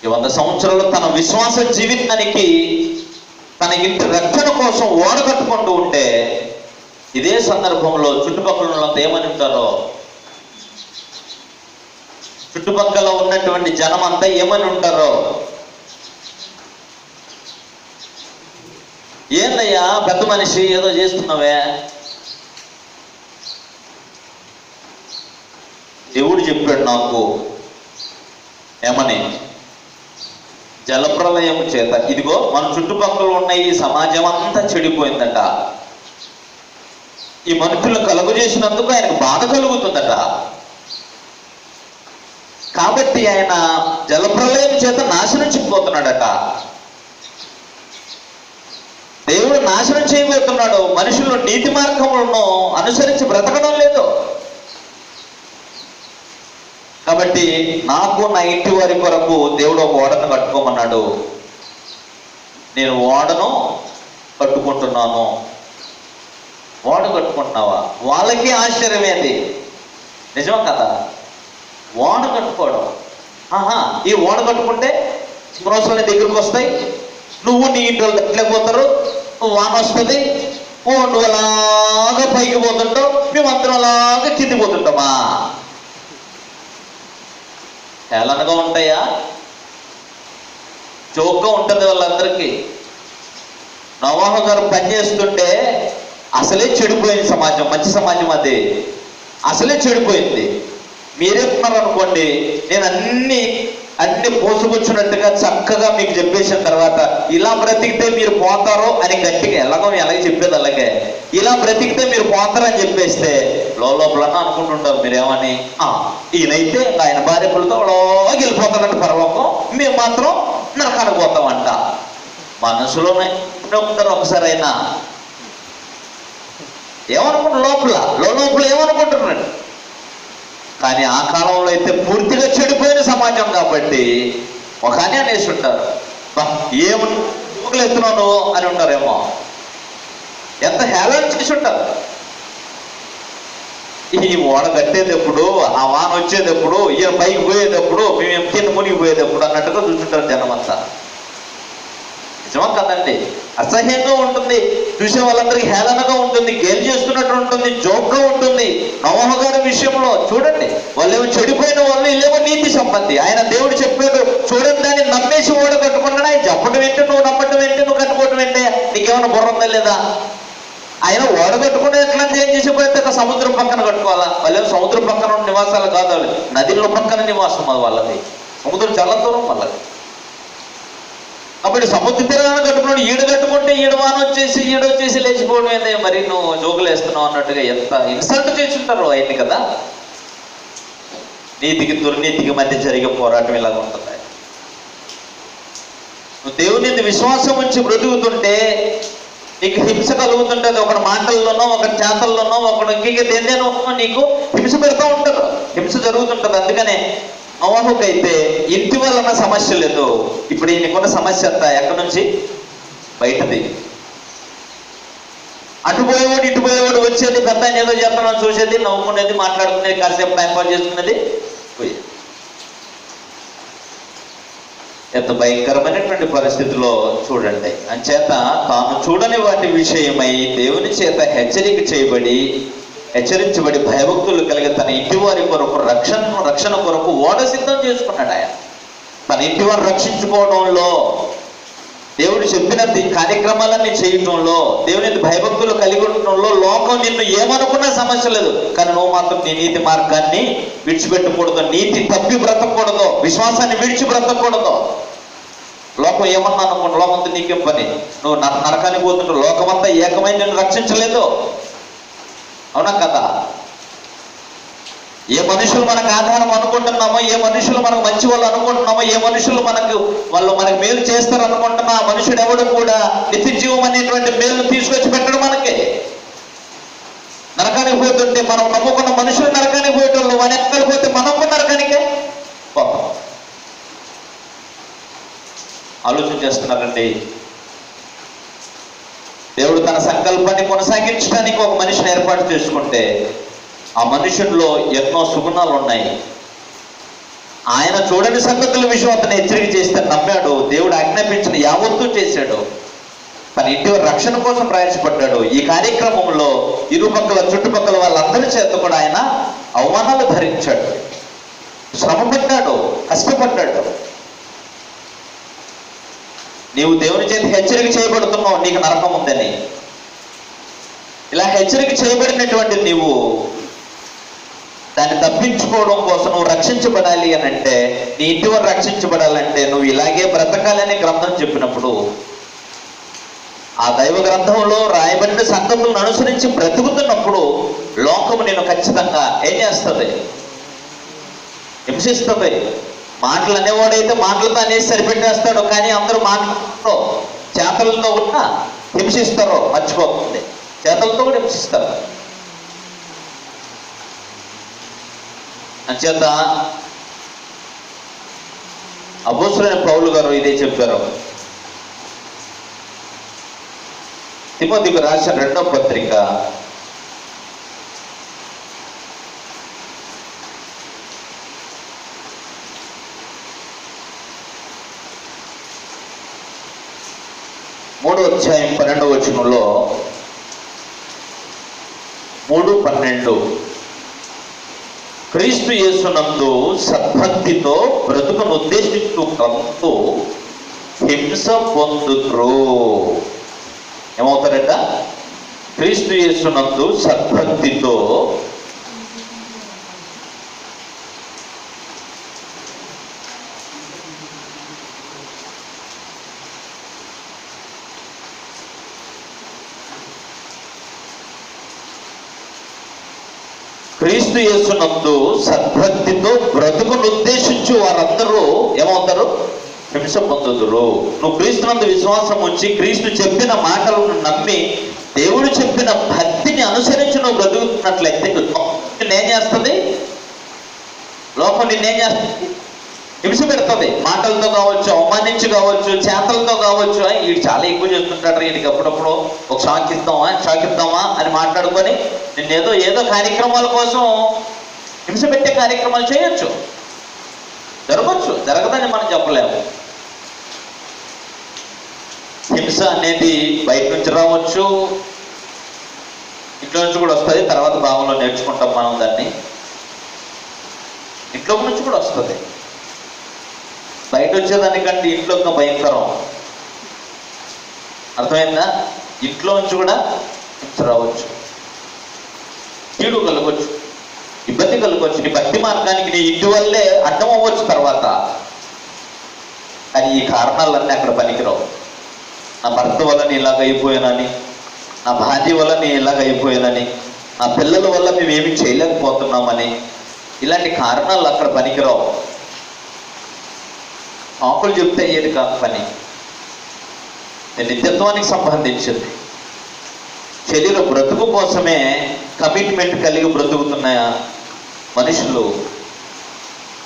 ఈ 100 సంవత్సరాలు తన విశ్వాస జీవితానికి, తన ఇంటి రక్షణ కోసం ఓడ కట్టుకుంటూ ఉంటే, ఇదే సందర్భంలో చుట్టుపక్కల ఉన్నంత ఏమని ఉంటారో, చుట్టుపక్కల ఉన్నటువంటి జనం అంతా ఏమని ఉంటారో, ఏందయ్యా పెద్ద మనిషి ఏదో చేస్తున్నావే, దేవుడు చెప్పాడు నాకు ఏమని, జలప్రలయం చేత ఇదిగో మన చుట్టుపక్కల ఉన్న ఈ సమాజం అంతా చెడిపోయిందట. ఈ మనుషులు కలుగు చేసినందుకు ఆయనకు బాధ కలుగుతుందట. కాబట్టి ఆయన జలప్రలయం చేత నాశనం చేయబోతున్నాడట. దేవుడు నాశనం చేయబోతున్నాడు. మనుషులు నీతి మార్గములను అనుసరించి బ్రతకడం లేదు. కాబట్టి నాకు నా ఇంటి వారి కొరకు దేవుడు ఒక ఓడను కట్టుకోమన్నాడు. నేను ఓడను కట్టుకుంటున్నాను. ఓడ కట్టుకుంటున్నావా? వాళ్ళకి ఆశ్చర్యమేది, నిజం కదా. ఓడ కట్టుకోవడం ఈ ఓడ కట్టుకుంటే సింహరాశులని దగ్గరికి వస్తాయి, నువ్వు నీ ఇంటి వాళ్ళు ఎట్లేకపోతారు, నువ్వు వాన వస్తుంది, నువ్వు అలాగా పైకి పోతుంటావు, మేమందరం అలాగా కింది పోతుంటామా? హేళనగా ఉంటాయా? జోక్గా ఉంటుంది వాళ్ళందరికీ. నోవాహు గారు పనిచేస్తుంటే అసలే చెడిపోయింది సమాజం, మంచి సమాజం అది అసలే చెడిపోయింది. మీరేమన్నారు అనుకోండి, నేను అన్ని పోసుకొచ్చినట్టుగా చక్కగా మీకు చెప్పేసిన తర్వాత ఇలా బ్రతికితే మీరు పోతారో అని గట్టిగా ఎలాగే చెప్పేది అలాగే ఇలా బ్రతికితే మీరు పోతారు అని చెప్పేస్తే లోపలన్నా అనుకుంటుంటారు మీరేమని, ఈయనైతే ఆయన భార్య పిల్లతో వెళ్ళిపోతారంట పరలోకం, మేము మాత్రం నరకానికి పోతామంట. మనసులోనే ఉంటారు. ఒకసారి అయినా ఏమనుకుంటారు, లోపల ఏమనుకుంటున్నాడు. కానీ ఆ కాలంలో అయితే పూర్తిగా చెడిపోయిన సమాజం కాబట్టి ఒక అని అనేసి ఉంటారు, ఏమనుకులు ఎత్తున్నావు నువ్వు అని ఉంటారేమో. ఎంత హేళన చేసి ఉంటారు. ఈ ఓడ కట్టేటప్పుడు, ఆ వాన వచ్చేటప్పుడు, ఈయన పైకి పోయేటప్పుడు, మేము కింద మునిగిపోయేటప్పుడు అన్నట్టుగా చూస్తుంటారు జనం అంతా. నిజమా కదండి? అసహ్యంగా ఉంటుంది, చూసే వాళ్ళందరికీ హేళనగా ఉంటుంది, గేలి చేస్తున్నట్టు ఉంటుంది, జోక్గా ఉంటుంది. నోవాహు గారి విషయంలో చూడండి, వాళ్ళేమో చెడిపోయిన వాళ్ళు, వీళ్ళేమో నీతి సంబంధి. ఆయన దేవుడు చెప్పాడు చూడండి, దాన్ని నమ్మేసి ఓడ కట్టుకున్నాడు. ఆయన చెప్పడం ఏంటి, నువ్వు నమ్మటం ఏంటి, నువ్వు కట్టుకోవటం ఏంటి, నీకేమైనా బుర్ర ఉందా లేదా? ఆయన ఓడ కట్టుకునే ఎట్లా ఏం చేసిపోతే సముద్రం పక్కన కట్టుకోవాలా? వాళ్ళేమో సముద్రం పక్కన ఉన్న నివాసాలు కాదు, వాళ్ళు నదిలో పక్కన నివాసం అది వాళ్ళది. సముద్రం చాలా దూరం వాళ్ళది. కాబట్టి సముద్ర తీరాన్ని కట్టుకున్నాడు. ఈడు కట్టుకుంటే వాన వచ్చేసి లేచిపోవడం ఏందే, మరి నువ్వు జోకులు వేస్తున్నావు అన్నట్టుగా ఎంత ఇన్సల్ట్ చేస్తుంటారు ఆయన్ని కదా. నీతికి దుర్నీతికి మధ్య జరిగే పోరాటం ఇలాగ ఉంటుంది. నువ్వు దేవుని విశ్వాసం ఉంచి బ్రతుకుతుంటే నీకు హింస కలుగుతుంటుంది. ఒకటి మాటల్లోనో, ఒకటి చేతల్లోనో, ఒకటి ఇంకేదేనో నీకు హింస పెడతా ఉంటారు, హింస జరుగుతుంటుంది. అందుకనే నోవాహుకు అయితే ఇంటి వలన సమస్య లేదు. ఇప్పుడు ఈయనకున్న సమస్య అంతా ఎక్కడి నుంచి? బయటది. అటు పోయేవాడు ఇటు పోయేవాడు వచ్చేది, పెద్ద ఏదో చేస్తున్నాను చూసేది, నవ్వుకునేది, మాట్లాడుకునేది, కాసేపు టైం పాస్ చేసుకునేది పోయేది. ఎంత భయంకరమైనటువంటి పరిస్థితిలో చూడండి. అంచేత తాను చూడని వాటి విషయమై దేవుని చేత హెచ్చరించబడి భయభక్తులు కలిగి తన ఇంటి వారి కొరకు రక్షణ కొరకు ఓడ సిద్ధం చేసుకున్నాడు. ఆయన తన ఇంటి వారిని రక్షించుకోవడంలో, దేవుడు చెప్పిన కార్యక్రమాలన్నీ చేయటంలో, దేవుని భయభక్తులు కలిగి ఉండటంలో లోకం నిన్ను ఏమనుకున్నా సమస్య లేదు. కానీ నువ్వు మాత్రం నీ నీతి మార్గాన్ని విడిచిపెట్టకూడదు, నీతి తప్పి బ్రతకూడదు, విశ్వాసాన్ని విడిచి బ్రతకూడదు. లోకం ఏమన్నా అనుకోండి, లోకంతో నీకేం పని, నువ్వు నరకానికి పోతుంటావు, లోకమంతా ఏకమై నిన్ను రక్షించలేదు. అవునా కదా? ఏ మనుషులు మనకు ఆధారం అనుకుంటున్నామో, ఏ మనుషులు మనకు మంచి వాళ్ళు అనుకుంటున్నామో, ఏ మనుషులు వాళ్ళు మనకు మేలు చేస్తారు అనుకుంటున్నా, ఆ మనుషుడు ఎవడు కూడా నిత్య జీవం అనేటువంటి మేలును తీసుకొచ్చి పెట్టడం మనకి. నరకానికి పోతుంటే మనం నమ్ముకున్న మనుషులు నరకానికి పోయేటోళ్ళు, మన ఎక్కడ పోతే మనం కూడా నరకానికే పోతాం. ఆలోచన చేస్తున్నారండి. దేవుడు తన సంకల్పాన్ని కొనసాగించడానికి ఒక మనిషిని ఏర్పాటు చేసుకుంటే ఆ మనుషుల్లో ఎన్నో సుగుణాలు ఉన్నాయి. ఆయన చూడని సంగతుల విషయం అతను హెచ్చరిక చేస్తే నమ్మాడు. దేవుడు ఆజ్ఞాపించిన యావత్తు చేశాడు. తన ఇంటి రక్షణ కోసం ప్రయాసపడ్డాడు. ఈ కార్యక్రమంలో ఇరుపక్కల చుట్టుపక్కల వాళ్ళందరి చేత కూడా ఆయన అవమానాలు భరించాడు, శ్రమపడ్డాడు, కష్టపడ్డాడు. నీవు దేవుని చేత హెచ్చరిక చేయబడుతున్నావు, నీకు నరకం ఉందని. ఇలా హెచ్చరిక చేయబడినటువంటి నీవు దాన్ని తప్పించుకోవడం కోసం నువ్వు రక్షించబడాలి అని అంటే, నీ ఇంటి వారు రక్షించబడాలంటే నువ్వు ఇలాగే బ్రతకాలని గ్రంథం చెప్పినప్పుడు, ఆ దైవ గ్రంథంలో రాయబడిన సంగతులను అనుసరించి బ్రతుకుతున్నప్పుడు లోకము నేను ఖచ్చితంగా ఏం చేస్తుంది? హింసిస్తుంది. మాటలు అనేవాడైతే మాటలతో అనేసి సరిపెట్టేస్తాడు. కానీ అందరూ మాటలతో చేతలతో కూడా హింసిస్తారు, మర్చిపోతుంది. చేతలతో కూడా హింసిస్తారు. అంచేత అపోస్తలుడైన పౌలు గారు ఇదే చెప్పారు. తిమోతికి రాసిన 2వ పత్రిక 3 అధ్యాయం 12వ వచనంలో 3:12 క్రీస్తు యేసునందు సద్భక్తితో బ్రతుకును ఉద్దేశించు క్రమంతో హింస పొందుతురు. ఏమవుతారట? క్రీస్తు యేసునందు సద్భక్తితో క్రీస్తు యేసునందు సద్భక్తితో బ్రతుకును ఉద్దేశించు వారందరూ ఏమవుతారు? హింస పొందుదురు. నువ్వు క్రీస్తునందు విశ్వాసం ఉంచి క్రీస్తు చెప్పిన మాటలను నమ్మి దేవుడు చెప్పిన భక్తిని అనుసరించి నువ్వు బ్రతుకుతున్నట్లయితే నిన్నేం చేస్తుంది? లోకం నిన్నేం చేస్తుంది? హింస పెడుతుంది. మాటలతో కావచ్చు, అవమానించి కావచ్చు, చేతలతో కావచ్చు. వీడు చాలా ఎక్కువ చేస్తుంటాడు, వీడికి అప్పుడప్పుడు ఒక షాక్ ఇద్దామా అని మాట్లాడుకొని నిన్నేదో ఏదో కార్యక్రమాల కోసం హింస పెట్టే కార్యక్రమాలు చేయొచ్చు, జరగచ్చు, జరగదని మనం చెప్పలేము. హింస అనేది బయట నుంచి రావచ్చు, ఇంట్లో నుంచి కూడా వస్తుంది. తర్వాత భావంలో నేర్చుకుంటాం మనం దాన్ని. ఇంట్లో నుంచి కూడా వస్తుంది. బయట వచ్చేదానికంటే ఇంట్లో ఇంకా భయంకరం. అర్థమైందా? ఇంట్లో నుంచి కూడా హింస రావచ్చు, కీడు కలగవచ్చు, ఇబ్బంది కలగవచ్చు. నీ భక్తి మార్గానికి నీ ఇంటి వల్లే అడ్డం అవ్వచ్చు తర్వాత. కానీ ఈ కారణాలన్నీ అక్కడ పనికిరావు. నా భర్త వల్ల నేను ఇలాగ అయిపోయానని, నా భార్య వల్ల నేను ఇలాగ అయిపోయానని, నా పిల్లల వల్ల మేము ఏమి చేయలేకపోతున్నామని, ఇలాంటి కారణాలు అక్కడ పనికిరావు. ఆకులు చెప్తే అయ్యేది కాదు పని. నిత్యత్వానికి సంబంధించింది. శరీర బ్రతుకు కోసమే కమిట్మెంట్ కలిగి బ్రతుకుతున్న మనుషులు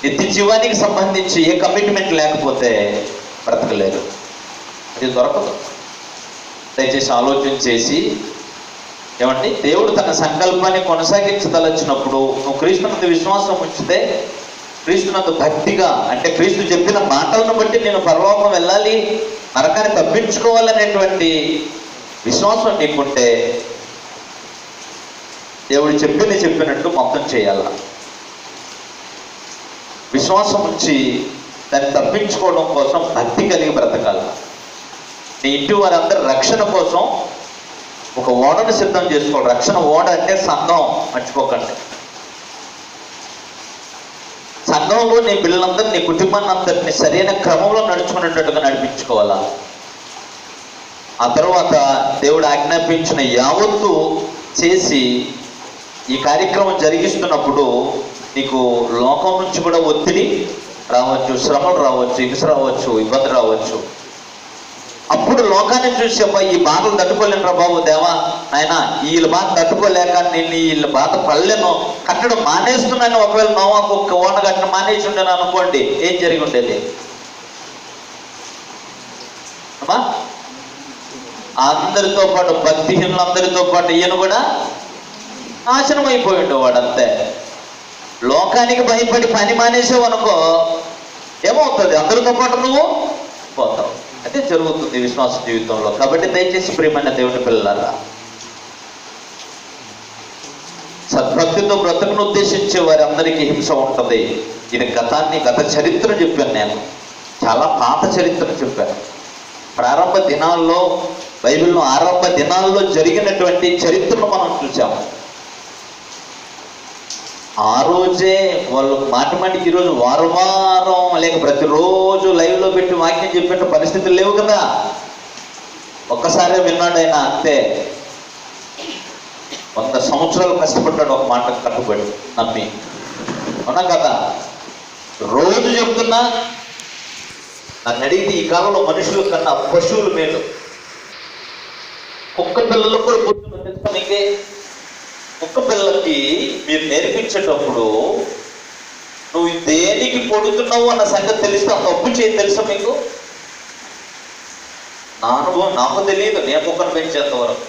నిత్య జీవానికి సంబంధించి ఏ కమిట్మెంట్ లేకపోతే బ్రతకలేరు. అది దొరకదు. దయచేసి ఆలోచన చేసి ఏమండి, దేవుడు తన సంకల్పాన్ని కొనసాగించదలచినప్పుడు నువ్వు క్రీస్తునందు విశ్వాసం ఉంచితే, క్రీస్తునందు భక్తిగా అంటే క్రీస్తు చెప్పిన మాటలను బట్టి నేను పరలోకం వెళ్ళాలి, నరకాన్ని తప్పించుకోవాలనేటువంటి విశ్వాసం నీకుంటే దేవుడు చెప్పినట్టు మొత్తం చేయాల. విశ్వాసం ఉంచి దాన్ని తప్పించుకోవడం కోసం భక్తి కలిగి బ్రతకాల. నీ ఇంటి వారందరి రక్షణ కోసం ఒక ఓడను సిద్ధం చేసుకోవాలి. రక్షణ ఓడ అంటే సంఘం, మర్చిపోకండి. సంఘంలో నీ పిల్లలందరూ, నీ కుటుంబాన్ని అందరినీ సరైన క్రమంలో నడుచుకునేటట్టుగా నడిపించుకోవాలా. ఆ తర్వాత దేవుడు ఆజ్ఞాపించిన యావత్తు చేసి ఈ కార్యక్రమం జరిగిస్తున్నప్పుడు నీకు లోకం నుంచి కూడా ఒత్తిడి రావచ్చు, శ్రమలు రావచ్చు, హింస రావచ్చు, ఇబ్బంది రావచ్చు. అప్పుడు లోకాన్ని చూసేప్ప ఈ బాధలు తట్టుకోలేను రా బాబు దేవా నాయన, వీళ్ళ బాధ తట్టుకోలేక నేను వీళ్ళ బాధ పడలేను, కట్టడం మానేస్తున్నాను. ఒకవేళ నోవాకు ఒక్క ఓడ కట్టడం మానేసి ఉండేను అనుకోండి, ఏం జరిగి ఉండేది? అమ్మా, అందరితో పాటు భక్తిహీనులందరితో పాటు ఈయన కూడా నాశనం అయిపోయి ఉండేవాడు. అంతే. లోకానికి భయపడి పని మానేసావు అనుకో, ఏమవుతుంది? అందరితో పాటు నువ్వు పోతావు. అదే జరుగుతుంది విశ్వాస జీవితంలో. కాబట్టి దయచేసి ప్రియమైన దేవుని పిల్లలారా, సద్భక్తితో బ్రతుకును ఉద్దేశించే వారందరికీ హింస ఉంటుంది. ఇది గత చరిత్ర చెప్పాను నేను, చాలా పాత చరిత్ర చెప్పాను. ప్రారంభ దినాల్లో, బైబిల్లో ఆరంభ దినాల్లో జరిగినటువంటి చరిత్రను మనం చూసాము. ఆ రోజే వాళ్ళు మాటిమాటికి ఈరోజు వారం లేక ప్రతిరోజు లైవ్లో పెట్టి వాక్యం చెప్పిన పరిస్థితులు లేవు కదా. ఒక్కసారే విన్నాడు ఆయన, అంతే. 100 సంవత్సరాలు కష్టపడ్డాడు ఒక మాట కట్టుబడి నమ్మి. అవునా కదా? రోజు చెప్తున్నా. నన్ను అడిగితే ఈ కాలంలో మనుషుల కన్నా పశువులు మేలు. కుక్క పిల్లలకు కూడా కూర్చుని తెలుసా మీకే? కుక్క పిల్లలకి మీరు నేర్పించేటప్పుడు నువ్వు దేనికి పొడుతున్నావు అన్న సంగతి తెలిస్తే ఆ తప్పు చేయి తెలుసా మీకు? నా అనుభవం నాకు తెలియదు, నేను కుక్కను పెంచేంత వరకు.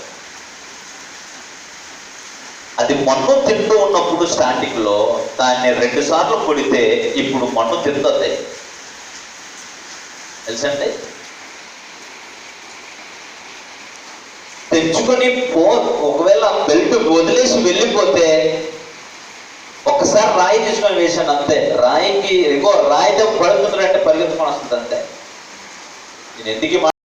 అది మన్ను తింటూ ఉన్నప్పుడు స్టార్టింగ్లో దాన్ని 2 సార్లు కొడితే ఇప్పుడు మన్ను తింటుంది తెలుసండి. తెచ్చుకొని ఒకవేళ బెల్ట్ వదిలేసి వెళ్ళిపోతే ఒక్కసారి రాయి తీసుకొని వేసాను అంతే. రాయికి రాయితో పడుతుందంటే పరిగెత్తుకొని వస్తుంది అంతే. నేను ఎందుకు